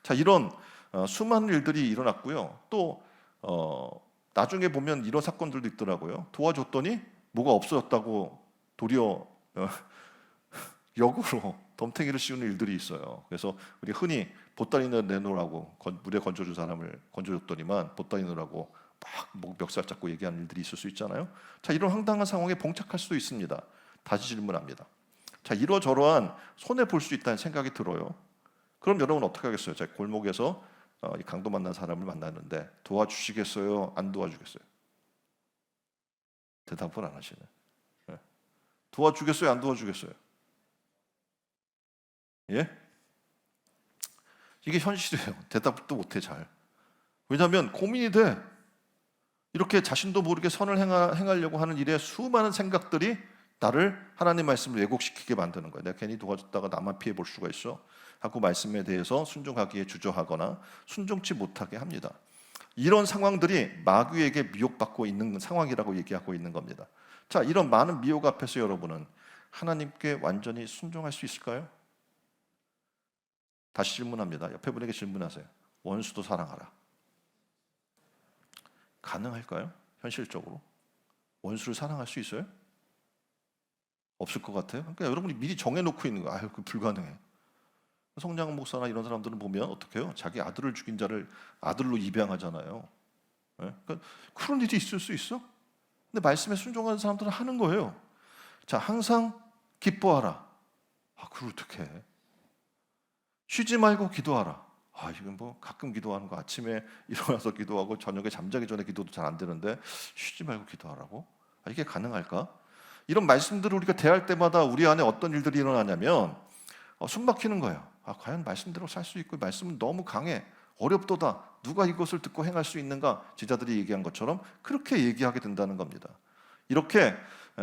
자, 이런 수많은 일들이 일어났고요. 또 나중에 보면 이런 사건들도 있더라고요. 도와줬더니 뭐가 없어졌다고 도리어 역으로 덤탱이를 씌우는 일들이 있어요. 그래서 우리 흔히 보따리를 내놓으라고 물에 건져준 사람을 건져줬더니만 보따리 넣으라고 막 멱살 잡고 얘기하는 일들이 있을 수 있잖아요. 자, 이런 황당한 상황에 봉착할 수도 있습니다. 다시 질문합니다. 자, 이러저러한 손해 볼 수 있다는 생각이 들어요. 그럼 여러분 어떻게 하겠어요? 자, 골목에서 이 강도 만난 사람을 만났는데 도와주시겠어요? 안 도와주겠어요? 대답을 안 하시네. 도와주겠어요? 안 도와주겠어요? 예? 이게 현실이에요. 대답도 못해 잘. 왜냐하면 고민이 돼. 이렇게 자신도 모르게 선을 행하려고 하는 일에 수많은 생각들이 나를 하나님 말씀을 왜곡시키게 만드는 거예요. 내가 괜히 도와줬다가 나만 피해 볼 수가 있어 하고 말씀에 대해서 순종하기에 주저하거나 순종치 못하게 합니다. 이런 상황들이 마귀에게 미혹받고 있는 상황이라고 얘기하고 있는 겁니다. 자, 이런 많은 미혹 앞에서 여러분은 하나님께 완전히 순종할 수 있을까요? 다시 질문합니다. 옆에 분에게 질문하세요. 원수도 사랑하라. 가능할까요? 현실적으로? 원수를 사랑할 수 있어요? 없을 것 같아요. 그러니까 여러분이 미리 정해놓고 있는 거예요. 그 불가능해. 성령 목사나 이런 사람들은 보면 어떻게 해요? 자기 아들을 죽인 자를 아들로 입양하잖아요. 그러니까 그런 일이 있을 수 있어? 근데 말씀에 순종하는 사람들은 하는 거예요. 자, 항상 기뻐하라. 그걸 어떻게 해? 쉬지 말고 기도하라. 이건 뭐 가끔 기도하는 거 아침에 일어나서 기도하고 저녁에 잠자기 전에 기도도 잘 안 되는데 쉬지 말고 기도하라고? 이게 가능할까? 이런 말씀들을 우리가 대할 때마다 우리 안에 어떤 일들이 일어나냐면 숨 막히는 거예요. 과연 말씀대로 살 수 있고 말씀은 너무 강해. 어렵도다. 누가 이것을 듣고 행할 수 있는가? 제자들이 얘기한 것처럼 그렇게 얘기하게 된다는 겁니다. 이렇게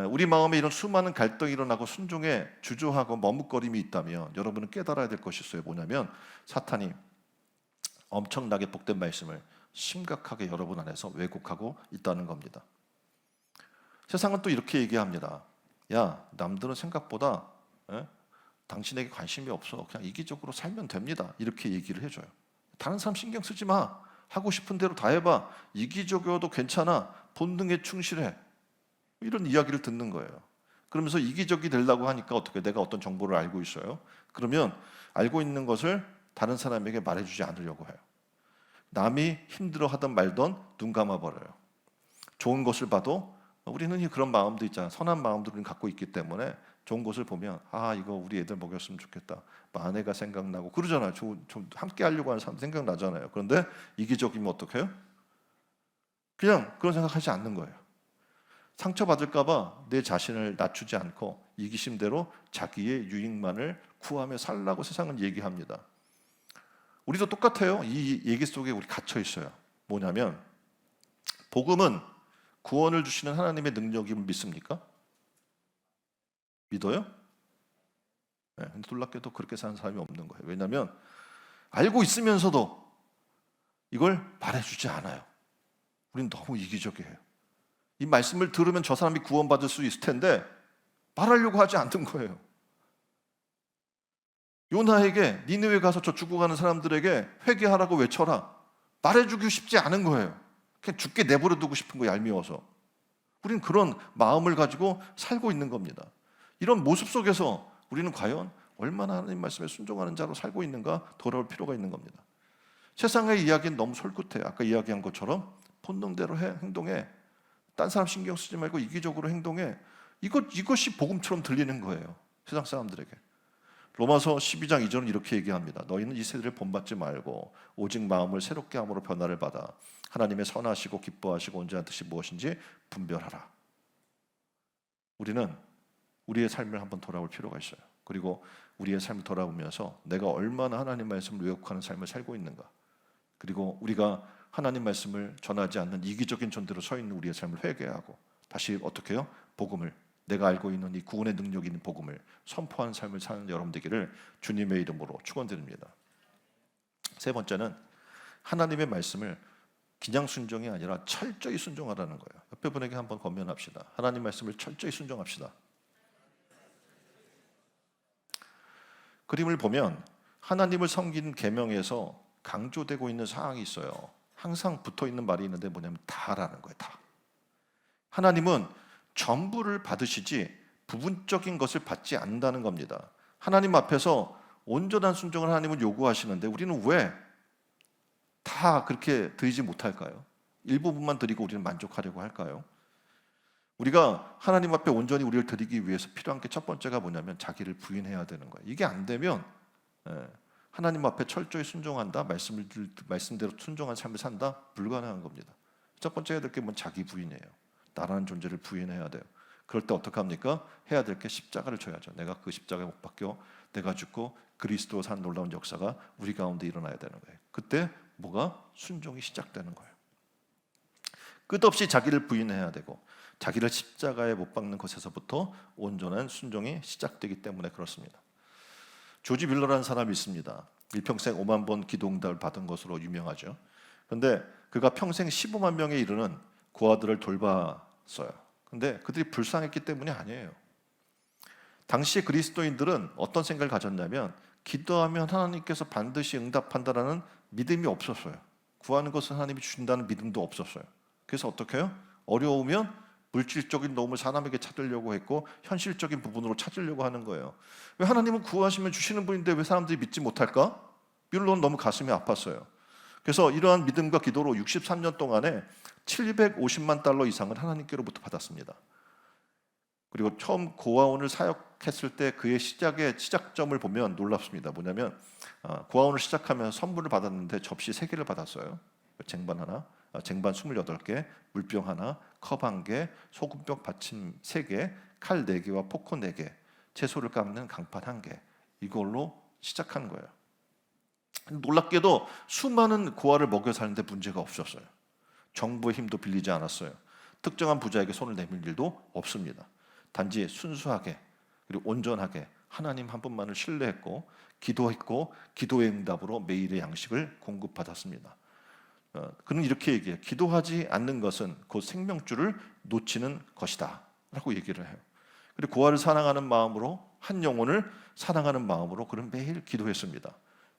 우리 마음에 이런 수많은 갈등이 일어나고 순종에 주저하고 머뭇거림이 있다면 여러분은 깨달아야 될 것이 있어요. 뭐냐면 사탄이 엄청나게 복된 말씀을 심각하게 여러분 안에서 왜곡하고 있다는 겁니다. 세상은 또 이렇게 얘기합니다. 야, 남들은 생각보다 당신에게 관심이 없어. 그냥 이기적으로 살면 됩니다. 이렇게 얘기를 해줘요. 다른 사람 신경 쓰지 마. 하고 싶은 대로 다 해봐. 이기적이어도 괜찮아. 본능에 충실해. 이런 이야기를 듣는 거예요. 그러면서 이기적이 되려고 하니까 어떻게 내가 어떤 정보를 알고 있어요. 그러면 알고 있는 것을 다른 사람에게 말해주지 않으려고 해요. 남이 힘들어하던 말던 눈 감아버려요. 좋은 것을 봐도 우리는 그런 마음도 있잖아요. 선한 마음들을 갖고 있기 때문에 좋은 것을 보면 이거 우리 애들 먹였으면 좋겠다. 아내가 생각나고 그러잖아요. 좀 함께 하려고 하는 사람 생각나잖아요. 그런데 이기적이면 어떻게 해요? 그냥 그런 생각하지 않는 거예요. 상처받을까 봐 내 자신을 낮추지 않고 이기심대로 자기의 유익만을 구하며 살라고 세상은 얘기합니다. 우리도 똑같아요. 이 얘기 속에 우리 갇혀 있어요. 뭐냐면 복음은 구원을 주시는 하나님의 능력임을 믿습니까? 믿어요? 네, 근데 놀랍게도 그렇게 사는 사람이 없는 거예요. 왜냐하면 알고 있으면서도 이걸 말해주지 않아요. 우리는 너무 이기적이에요. 이 말씀을 들으면 저 사람이 구원받을 수 있을 텐데 말하려고 하지 않는 거예요. 요나에게 니느웨 가서 저 죽어가는 사람들에게 회개하라고 외쳐라. 말해주기 쉽지 않은 거예요. 그냥 죽게 내버려 두고 싶은 거예요. 얄미워서. 우리는 그런 마음을 가지고 살고 있는 겁니다. 이런 모습 속에서 우리는 과연 얼마나 하나님 말씀에 순종하는 자로 살고 있는가 돌아올 필요가 있는 겁니다. 세상의 이야기는 너무 솔깃해요. 아까 이야기한 것처럼 본능대로 행동해. 딴 사람 신경 쓰지 말고 이기적으로 행동해. 이것이 복음처럼 들리는 거예요. 세상 사람들에게. 로마서 12장 2절은 이렇게 얘기합니다. 너희는 이 세대를 본받지 말고 오직 마음을 새롭게 함으로 변화를 받아 하나님의 선하시고 기뻐하시고 온전한 뜻이 무엇인지 분별하라. 우리는 우리의 삶을 한번 돌아볼 필요가 있어요. 그리고 우리의 삶을 돌아보면서 내가 얼마나 하나님 말씀을 왜곡하는 삶을 살고 있는가, 그리고 우리가 하나님 말씀을 전하지 않는 이기적인 존재로 서 있는 우리의 삶을 회개하고 다시 어떻게 해요? 복음을, 내가 알고 있는 이 구원의 능력이 있는 복음을 선포한 삶을 사는 여러분 되기를 주님의 이름으로 축원드립니다. 세 번째는 하나님의 말씀을 그냥 순종이 아니라 철저히 순종하라는 거예요. 옆에 분에게 한번 권면합시다. 하나님 말씀을 철저히 순종합시다. 그림을 보면 하나님을 섬기는 계명에서 강조되고 있는 사항이 있어요. 항상 붙어 있는 말이 있는데 뭐냐면 다라는 거예요. 다. 하나님은 전부를 받으시지 부분적인 것을 받지 않는다는 겁니다. 하나님 앞에서 온전한 순종을 하나님은 요구하시는데 우리는 왜 다 그렇게 드리지 못할까요? 일부분만 드리고 우리는 만족하려고 할까요? 우리가 하나님 앞에 온전히 우리를 드리기 위해서 필요한 게 첫 번째가 뭐냐면 자기를 부인해야 되는 거예요. 이게 안 되면 하나님 앞에 철저히 순종한다, 말씀대로 순종한 삶을 산다, 불가능한 겁니다. 첫 번째 해야 될 게 뭔 자기 부인이에요. 나라는 존재를 부인해야 돼요. 그럴 때 어떻게 합니까? 해야 될 게 십자가를 져야죠. 내가 그 십자가에 못 박혀 내가 죽고 그리스도 산 놀라운 역사가 우리 가운데 일어나야 되는 거예요. 그때 뭐가? 순종이 시작되는 거예요. 끝없이 자기를 부인해야 되고 자기를 십자가에 못 박는 것에서부터 온전한 순종이 시작되기 때문에 그렇습니다. 조지 밀러라는 사람이 있습니다. 일평생 5만 번 기도응답을 받은 것으로 유명하죠. 그런데 그가 평생 15만 명에 이르는 고아들을 돌봤어요. 근데 그들이 불쌍했기 때문이 아니에요. 당시 그리스도인들은 어떤 생각을 가졌냐면 기도하면 하나님께서 반드시 응답한다라는 믿음이 없었어요. 구하는 것은 하나님이 주신다는 믿음도 없었어요. 그래서 어떻게 해요? 어려우면 물질적인 도움을 사람에게 찾으려고 했고 현실적인 부분으로 찾으려고 하는 거예요. 왜 하나님은 구하시면 주시는 분인데 왜 사람들이 믿지 못할까? 밀러는 너무 가슴이 아팠어요. 그래서 이러한 믿음과 기도로 63년 동안에 750만 달러 이상을 하나님께로부터 받았습니다. 그리고 처음 고아원을 사역했을 때 그의 시작점을 보면 놀랍습니다. 뭐냐면 고아원을 시작하면 선물을 받았는데 접시 3개를 받았어요. 쟁반 하나, 쟁반 28개, 물병 하나, 컵 1개, 소금병 받침 3개, 칼 4개와 포크 4개, 채소를 깎는 강판 1개. 이걸로 시작한 거예요. 놀랍게도 수많은 고아를 먹여 사는데 문제가 없었어요. 정부의 힘도 빌리지 않았어요. 특정한 부자에게 손을 내밀 일도 없습니다. 단지 순수하게 그리고 온전하게 하나님 한 분만을 신뢰했고 기도했고 기도의 응답으로 매일의 양식을 공급받았습니다. 그는 이렇게 얘기해요. 기도하지 않는 것은 곧 생명줄을 놓치는 것이다 라고 얘기를 해요. 그리고 고아를 사랑하는 마음으로 한 영혼을 사랑하는 마음으로 그는 매일 기도했습니다.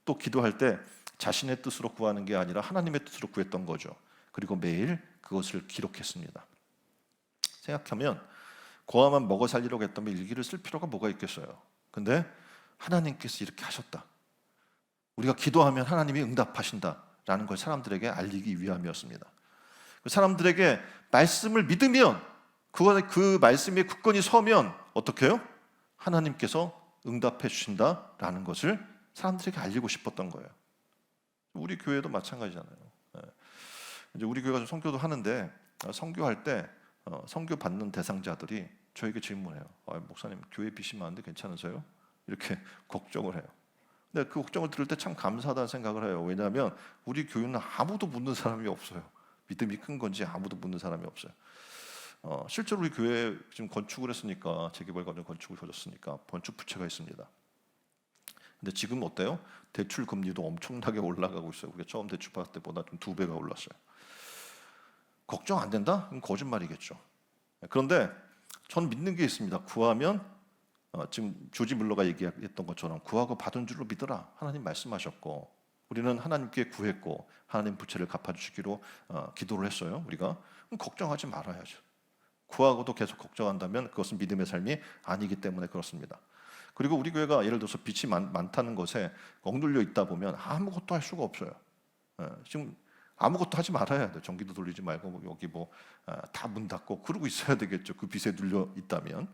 또 기도할 때 자신의 뜻으로 구하는 게 아니라 하나님의 뜻으로 구했던 거죠. 그리고 매일 그것을 기록했습니다. 생각하면 고아만 먹어 살리려고 했다면 일기를 쓸 필요가 뭐가 있겠어요. 근데 하나님께서 이렇게 하셨다. 우리가 기도하면 하나님이 응답하신다라는 걸 사람들에게 알리기 위함이었습니다. 사람들에게 말씀을 믿으면 그 말씀에 굳건히 서면 어떻게 해요? 하나님께서 응답해 주신다라는 것을 사람들에게 알리고 싶었던 거예요. 우리 교회도 마찬가지잖아요. 이제 우리 교회가 선교도 하는데 선교할 때 선교 받는 대상자들이 저에게 질문해요. 목사님 교회 빚이 많은데 괜찮으세요? 이렇게 걱정을 해요. 근데 그 걱정을 들을 때 참 감사하다는 생각을 해요. 왜냐하면 우리 교회는 아무도 묻는 사람이 없어요. 믿음이 큰 건지 아무도 묻는 사람이 없어요. 실제로 우리 교회 지금 건축을 했으니까 재개발 과정 건축을 거쳤으니까 건축 부채가 있습니다. 근데 지금 어때요? 대출 금리도 엄청나게 올라가고 있어요. 우리가 처음 대출 받을 때보다 좀 2배가 올랐어요. 걱정 안 된다? 그럼 거짓말이겠죠. 그런데 전 믿는 게 있습니다. 구하면 지금 조지 밀러가 얘기했던 것처럼 구하고 받은 줄로 믿어라. 하나님 말씀하셨고 우리는 하나님께 구했고 하나님 부채를 갚아주시기로 기도를 했어요. 우리가 그럼 걱정하지 말아야죠. 구하고도 계속 걱정한다면 그것은 믿음의 삶이 아니기 때문에 그렇습니다. 그리고 우리 교회가 예를 들어서 빚이 많다는 것에 억눌려 있다 보면 아무것도 할 수가 없어요. 지금 아무것도 하지 말아야 돼요. 전기도 돌리지 말고 여기 다 문 닫고 그러고 있어야 되겠죠. 그 빚에 눌려 있다면.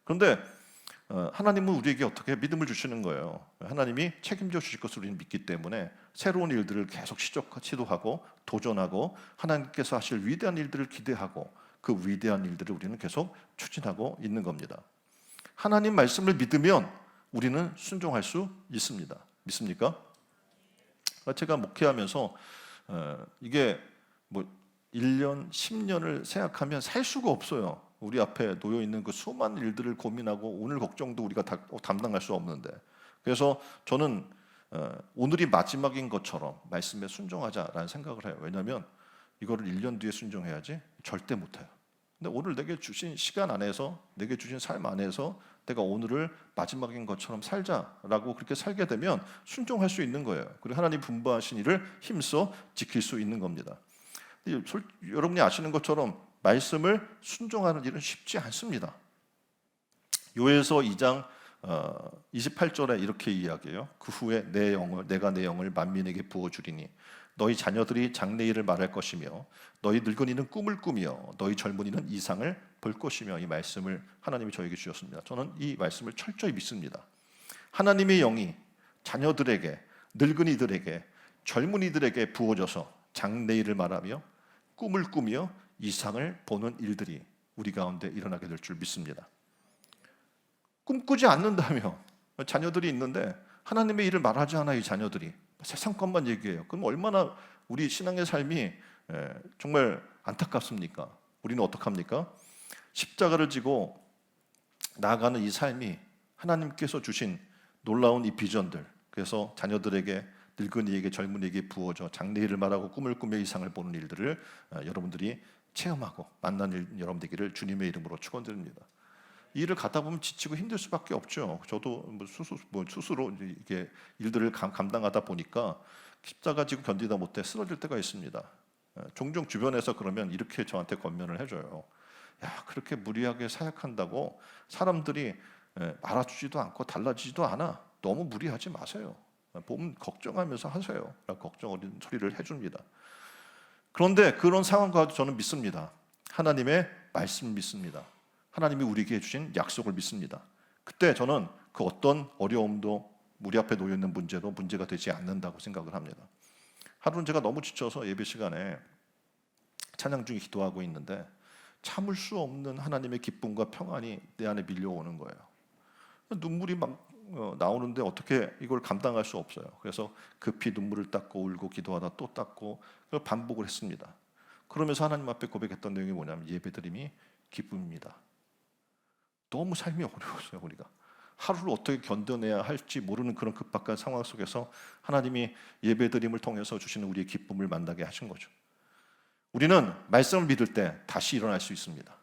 그런데 하나님은 우리에게 어떻게 믿음을 주시는 거예요. 하나님이 책임져 주실 것을 우리는 믿기 때문에 새로운 일들을 계속 시도하고 도전하고 하나님께서 하실 위대한 일들을 기대하고 그 위대한 일들을 우리는 계속 추진하고 있는 겁니다. 하나님 말씀을 믿으면 우리는 순종할 수 있습니다. 믿습니까? 제가 목회하면서 이게 뭐 1년, 10년을 생각하면 살 수가 없어요. 우리 앞에 놓여 있는 그 수많은 일들을 고민하고 오늘 걱정도 우리가 담당할 수 없는데, 그래서 저는 오늘이 마지막인 것처럼 말씀에 순종하자라는 생각을 해요. 왜냐하면 이거를 1년 뒤에 순종해야지 절대 못해요. 근데 오늘 내게 주신 시간 안에서, 내게 주신 삶 안에서 내가 오늘을 마지막인 것처럼 살자라고 그렇게 살게 되면 순종할 수 있는 거예요. 그리고 하나님 분부하신 일을 힘써 지킬 수 있는 겁니다. 여러분이 아시는 것처럼 말씀을 순종하는 일은 쉽지 않습니다. 요에서 2장 28절에 이렇게 이야기해요. 그 후에 내가 내 영을 만민에게 부어주리니 너희 자녀들이 장래일을 말할 것이며 너희 늙은이는 꿈을 꾸며 너희 젊은이는 이상을 볼 것이며, 이 말씀을 하나님이 저에게 주셨습니다. 저는 이 말씀을 철저히 믿습니다. 하나님의 영이 자녀들에게, 늙은이들에게, 젊은이들에게 부어져서 장래일을 말하며 꿈을 꾸며 이상을 보는 일들이 우리 가운데 일어나게 될 줄 믿습니다. 꿈꾸지 않는다며 자녀들이 있는데 하나님의 일을 말하지 않아. 이 자녀들이 세상 것만 얘기해요. 그럼 얼마나 우리 신앙의 삶이 정말 안타깝습니까? 우리는 어떡합니까? 십자가를 지고 나아가는 이 삶이 하나님께서 주신 놀라운 이 비전들, 그래서 자녀들에게, 늙은이에게, 젊은이에게 부어져 장래일을 말하고 꿈을 꾸며 이상을 보는 일들을 여러분들이 체험하고 만난 일 여러분 되기를 주님의 이름으로 축원드립니다. 이 일을 가다 보면 지치고 힘들 수밖에 없죠. 저도 스스로 이게 일들을 감당하다 보니까 십자가 지고 견디다 못해 쓰러질 때가 있습니다. 종종 주변에서 그러면 이렇게 저한테 권면을 해줘요. 야, 그렇게 무리하게 사역한다고 사람들이 알아주지도 않고 달라지지도 않아. 너무 무리하지 마세요. 보면 걱정하면서 하세요. 걱정 어린 소리를 해줍니다. 그런데 그런 상황과도 저는 믿습니다. 하나님의 말씀을 믿습니다. 하나님이 우리에게 주신 약속을 믿습니다. 그때 저는 그 어떤 어려움도, 우리 앞에 놓여 있는 문제도 문제가 되지 않는다고 생각을 합니다. 하루는 제가 너무 지쳐서 예배 시간에 찬양 중에 기도하고 있는데 참을 수 없는 하나님의 기쁨과 평안이 내 안에 밀려오는 거예요. 눈물이 막 나오는데 어떻게 이걸 감당할 수 없어요. 그래서 급히 눈물을 닦고 울고 기도하다 또 닦고 그걸 반복을 했습니다. 그러면서 하나님 앞에 고백했던 내용이 뭐냐면 예배드림이 기쁨입니다. 너무 삶이 어려웠어요. 우리가 하루를 어떻게 견뎌내야 할지 모르는 그런 급박한 상황 속에서 하나님이 예배드림을 통해서 주시는 우리의 기쁨을 만나게 하신 거죠. 우리는 말씀을 믿을 때 다시 일어날 수 있습니다.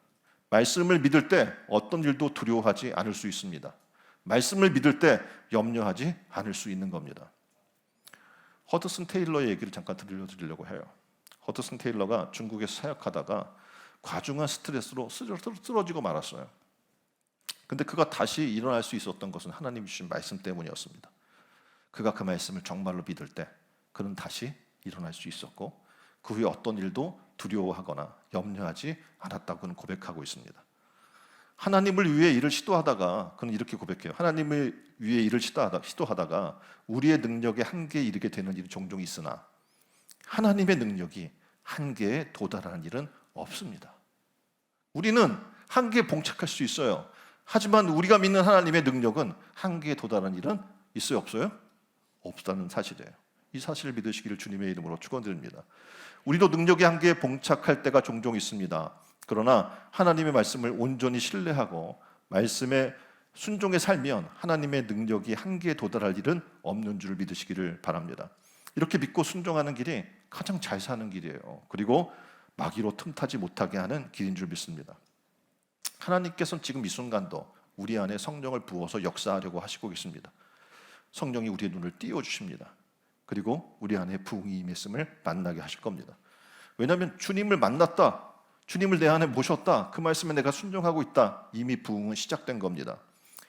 말씀을 믿을 때 어떤 일도 두려워하지 않을 수 있습니다. 말씀을 믿을 때 염려하지 않을 수 있는 겁니다. 허드슨 테일러의 얘기를 잠깐 들려드리려고 해요. 허드슨 테일러가 중국에서 사역하다가 과중한 스트레스로 쓰러지고 말았어요. 근데 그가 다시 일어날 수 있었던 것은 하나님이 주신 말씀 때문이었습니다. 그가 그 말씀을 정말로 믿을 때 그는 다시 일어날 수 있었고 그 후에 어떤 일도 두려워하거나 염려하지 않았다고 그는 고백하고 있습니다. 하나님을 위해 일을 시도하다가 그는 이렇게 고백해요. 하나님을 위해 일을 시도하다가 우리의 능력의 한계에 이르게 되는 일이 종종 있으나 하나님의 능력이 한계에 도달하는 일은 없습니다. 우리는 한계에 봉착할 수 있어요. 하지만 우리가 믿는 하나님의 능력은 한계에 도달하는 일은 있어요, 없어요? 없다는 사실이에요. 이 사실을 믿으시기를 주님의 이름으로 축원드립니다. 우리도 능력의 한계에 봉착할 때가 종종 있습니다. 그러나 하나님의 말씀을 온전히 신뢰하고 말씀에 순종해 살면 하나님의 능력이 한계에 도달할 일은 없는 줄 믿으시기를 바랍니다. 이렇게 믿고 순종하는 길이 가장 잘 사는 길이에요. 그리고 마귀로 틈타지 못하게 하는 길인 줄 믿습니다. 하나님께서는 지금 이 순간도 우리 안에 성령을 부어서 역사하려고 하시고 계십니다. 성령이 우리의 눈을 띄워주십니다. 그리고 우리 안에 부흥이 임했음을 만나게 하실 겁니다. 왜냐하면 주님을 만났다, 주님을 내 안에 모셨다, 그 말씀에 내가 순종하고 있다, 이미 부흥은 시작된 겁니다.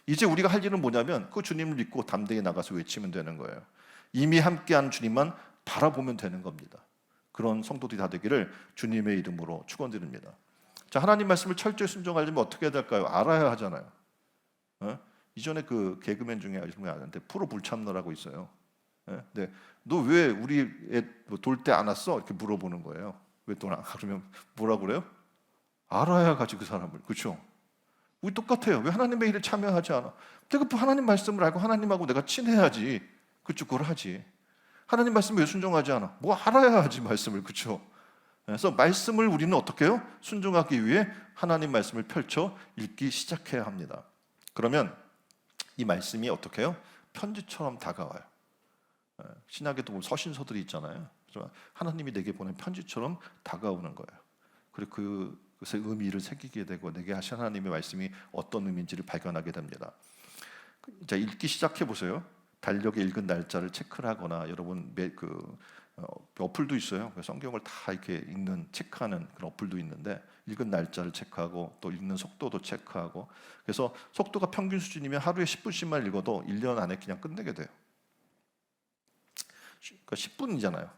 이제 우리가 할 일은 뭐냐면 그 주님을 믿고 담대히 나가서 외치면 되는 거예요. 이미 함께한 주님만 바라보면 되는 겁니다. 그런 성도들이 다 되기를 주님의 이름으로 축원드립니다. 자, 하나님 말씀을 철저히 순종하려면 어떻게 해야 될까요? 알아야 하잖아요. 이전에 그 개그맨 중에 이름이 아는데 프로 불참너라고 있어요. 네, 너 왜 우리 애 돌 때 안 왔어? 이렇게 물어보는 거예요. 왜 또 안? 그러면 뭐라 그래요? 알아야 가지 그 사람을. 그렇죠? 우리 똑같아요. 왜 하나님의 일에 참여하지 않아? 내가 하나님 말씀을 알고 하나님하고 내가 친해야지 그쪽 그걸 하지. 하나님 말씀에 왜 순종하지 않아? 뭐 알아야 하지 말씀을. 그렇죠? 그래서 말씀을 우리는 어떻게 해요? 순종하기 위해 하나님 말씀을 펼쳐 읽기 시작해야 합니다. 그러면 이 말씀이 어떻게 해요? 편지처럼 다가와요. 신약에도 서신서들이 있잖아요. 하나님이 내게 보낸 편지처럼 다가오는 거예요. 그리고 그것의 의미를 새기게 되고 내게 하신 하나님의 말씀이 어떤 의미인지를 발견하게 됩니다. 자, 읽기 시작해 보세요. 달력에 읽은 날짜를 체크를 하거나 여러분 어플도 있어요. 성경을 다 이렇게 읽는 체크하는 그런 어플도 있는데 읽은 날짜를 체크하고 또 읽는 속도도 체크하고 그래서 속도가 평균 수준이면 하루에 10분씩만 읽어도 1년 안에 그냥 끝내게 돼요. 그러니까 10분이잖아요.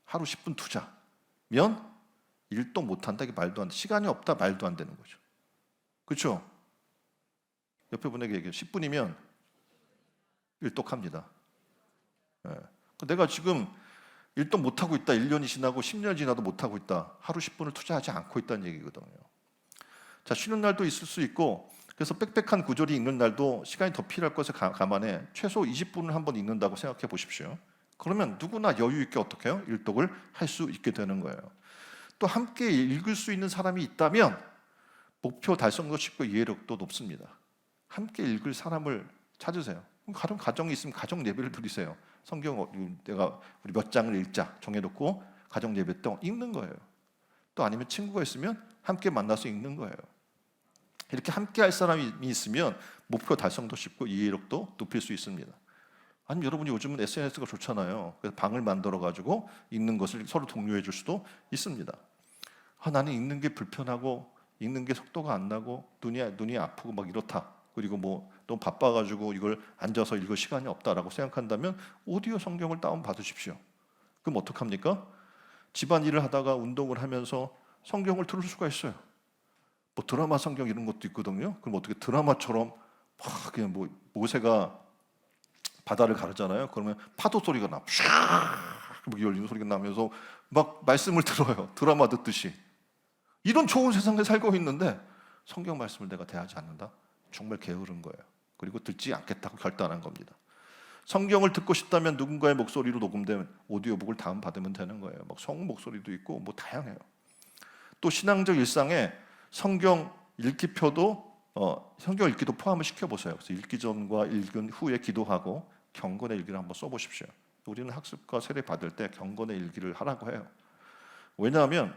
하루 10분 투자면 일도 못한다. 이게 말도 안 돼. 시간이 없다. 말도 안 되는 거죠. 그렇죠? 옆에 분에게 얘기해요. 10분이면 일독합니다. 내가 지금 일도 못하고 있다. 1년이 지나고 10년이 지나도 못하고 있다. 하루 10분을 투자하지 않고 있다는 얘기거든요. 자, 쉬는 날도 있을 수 있고 그래서 빽빽한 구절이 읽는 날도 시간이 더 필요할 것을 감안해 최소 20분을 한번 읽는다고 생각해 보십시오. 그러면 누구나 여유 있게 어떻게 해요? 일독을 할 수 있게 되는 거예요. 또 함께 읽을 수 있는 사람이 있다면 목표 달성도 쉽고 이해력도 높습니다. 함께 읽을 사람을 찾으세요. 가정이 있으면 가정 예배를 드리세요. 성경 내가 우리 몇 장을 읽자 정해놓고 가정 예배 때 읽는 거예요. 또 아니면 친구가 있으면 함께 만나서 읽는 거예요. 이렇게 함께 할 사람이 있으면 목표 달성도 쉽고 이해력도 높일 수 있습니다. 아니면 여러분이 요즘은 SNS가 좋잖아요. 그래서 방을 만들어 가지고 읽는 것을 서로 공유해 줄 수도 있습니다. 나는 읽는 게 불편하고 읽는 게 속도가 안 나고 눈이 아프고 막 이렇다. 그리고 뭐 너무 바빠가지고 이걸 앉아서 읽을 시간이 없다라고 생각한다면 오디오 성경을 다운 받으십시오. 그럼 어떡합니까? 집안일을 하다가 운동을 하면서 성경을 들을 수가 있어요. 뭐 드라마 성경 이런 것도 있거든요. 그럼 어떻게 드라마처럼 막 그냥 뭐 모세가 바다를 가르잖아요. 그러면 파도 소리가 나, 막 열리는 소리가 나면서 막 말씀을 들어요. 드라마 듣듯이. 이런 좋은 세상에 살고 있는데 성경 말씀을 내가 대하지 않는다? 정말 게으른 거예요. 그리고 듣지 않겠다고 결단한 겁니다. 성경을 듣고 싶다면 누군가의 목소리로 녹음된 오디오북을 다운받으면 되는 거예요. 막 성우 목소리도 있고 뭐 다양해요. 또 신앙적 일상에 성경 읽기표도 성경 읽기도 포함을 시켜보세요. 그래서 읽기 전과 읽은 후에 기도하고 경건의 일기를 한번 써보십시오. 우리는 학습과 세례 받을 때 경건의 일기를 하라고 해요. 왜냐하면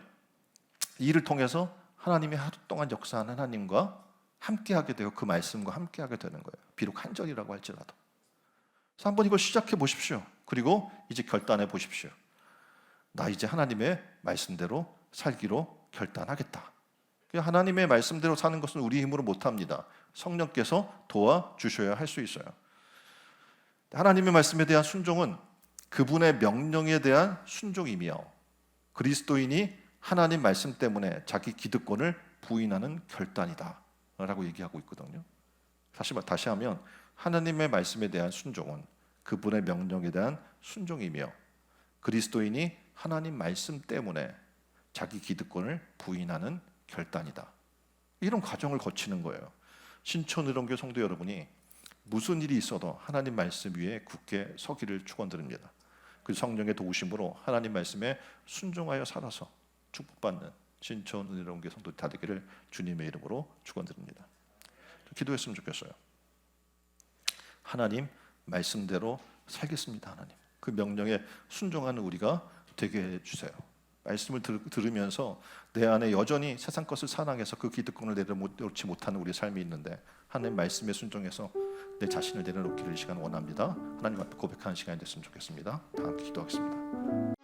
이 일을 통해서 하나님이 하루 동안 역사한 하나님과 함께하게 되고 그 말씀과 함께하게 되는 거예요. 비록 한 절이라고 할지라도. 그래서 한번 이걸 시작해 보십시오. 그리고 이제 결단해 보십시오. 나 이제 하나님의 말씀대로 살기로 결단하겠다. 하나님의 말씀대로 사는 것은 우리 힘으로 못합니다. 성령께서 도와주셔야 할 수 있어요. 하나님의 말씀에 대한 순종은 그분의 명령에 대한 순종이며 그리스도인이 하나님 말씀 때문에 자기 기득권을 부인하는 결단이다 라고 얘기하고 있거든요. 다시 하면 하나님의 말씀에 대한 순종은 그분의 명령에 대한 순종이며 그리스도인이 하나님 말씀 때문에 자기 기득권을 부인하는 결단이다. 이런 과정을 거치는 거예요. 신촌의령교 성도 여러분이 무슨 일이 있어도 하나님 말씀 위에 굳게 서기를 축원드립니다. 그 성령의 도우심으로 하나님 말씀에 순종하여 살아서 축복받는 신촌의령교 성도 다 되기를 주님의 이름으로 축원드립니다. 기도했으면 좋겠어요. 하나님 말씀대로 살겠습니다. 하나님 그 명령에 순종하는 우리가 되게 해주세요. 말씀을 들으면서 내 안에 여전히 세상 것을 사랑해서 그 기득권을 내려놓지 못하는 우리의 삶이 있는데 하나님 말씀에 순종해서 내 자신을 내려놓기를 이 시간 원합니다. 하나님 앞에 고백하는 시간이 됐으면 좋겠습니다. 다 함께 기도하겠습니다.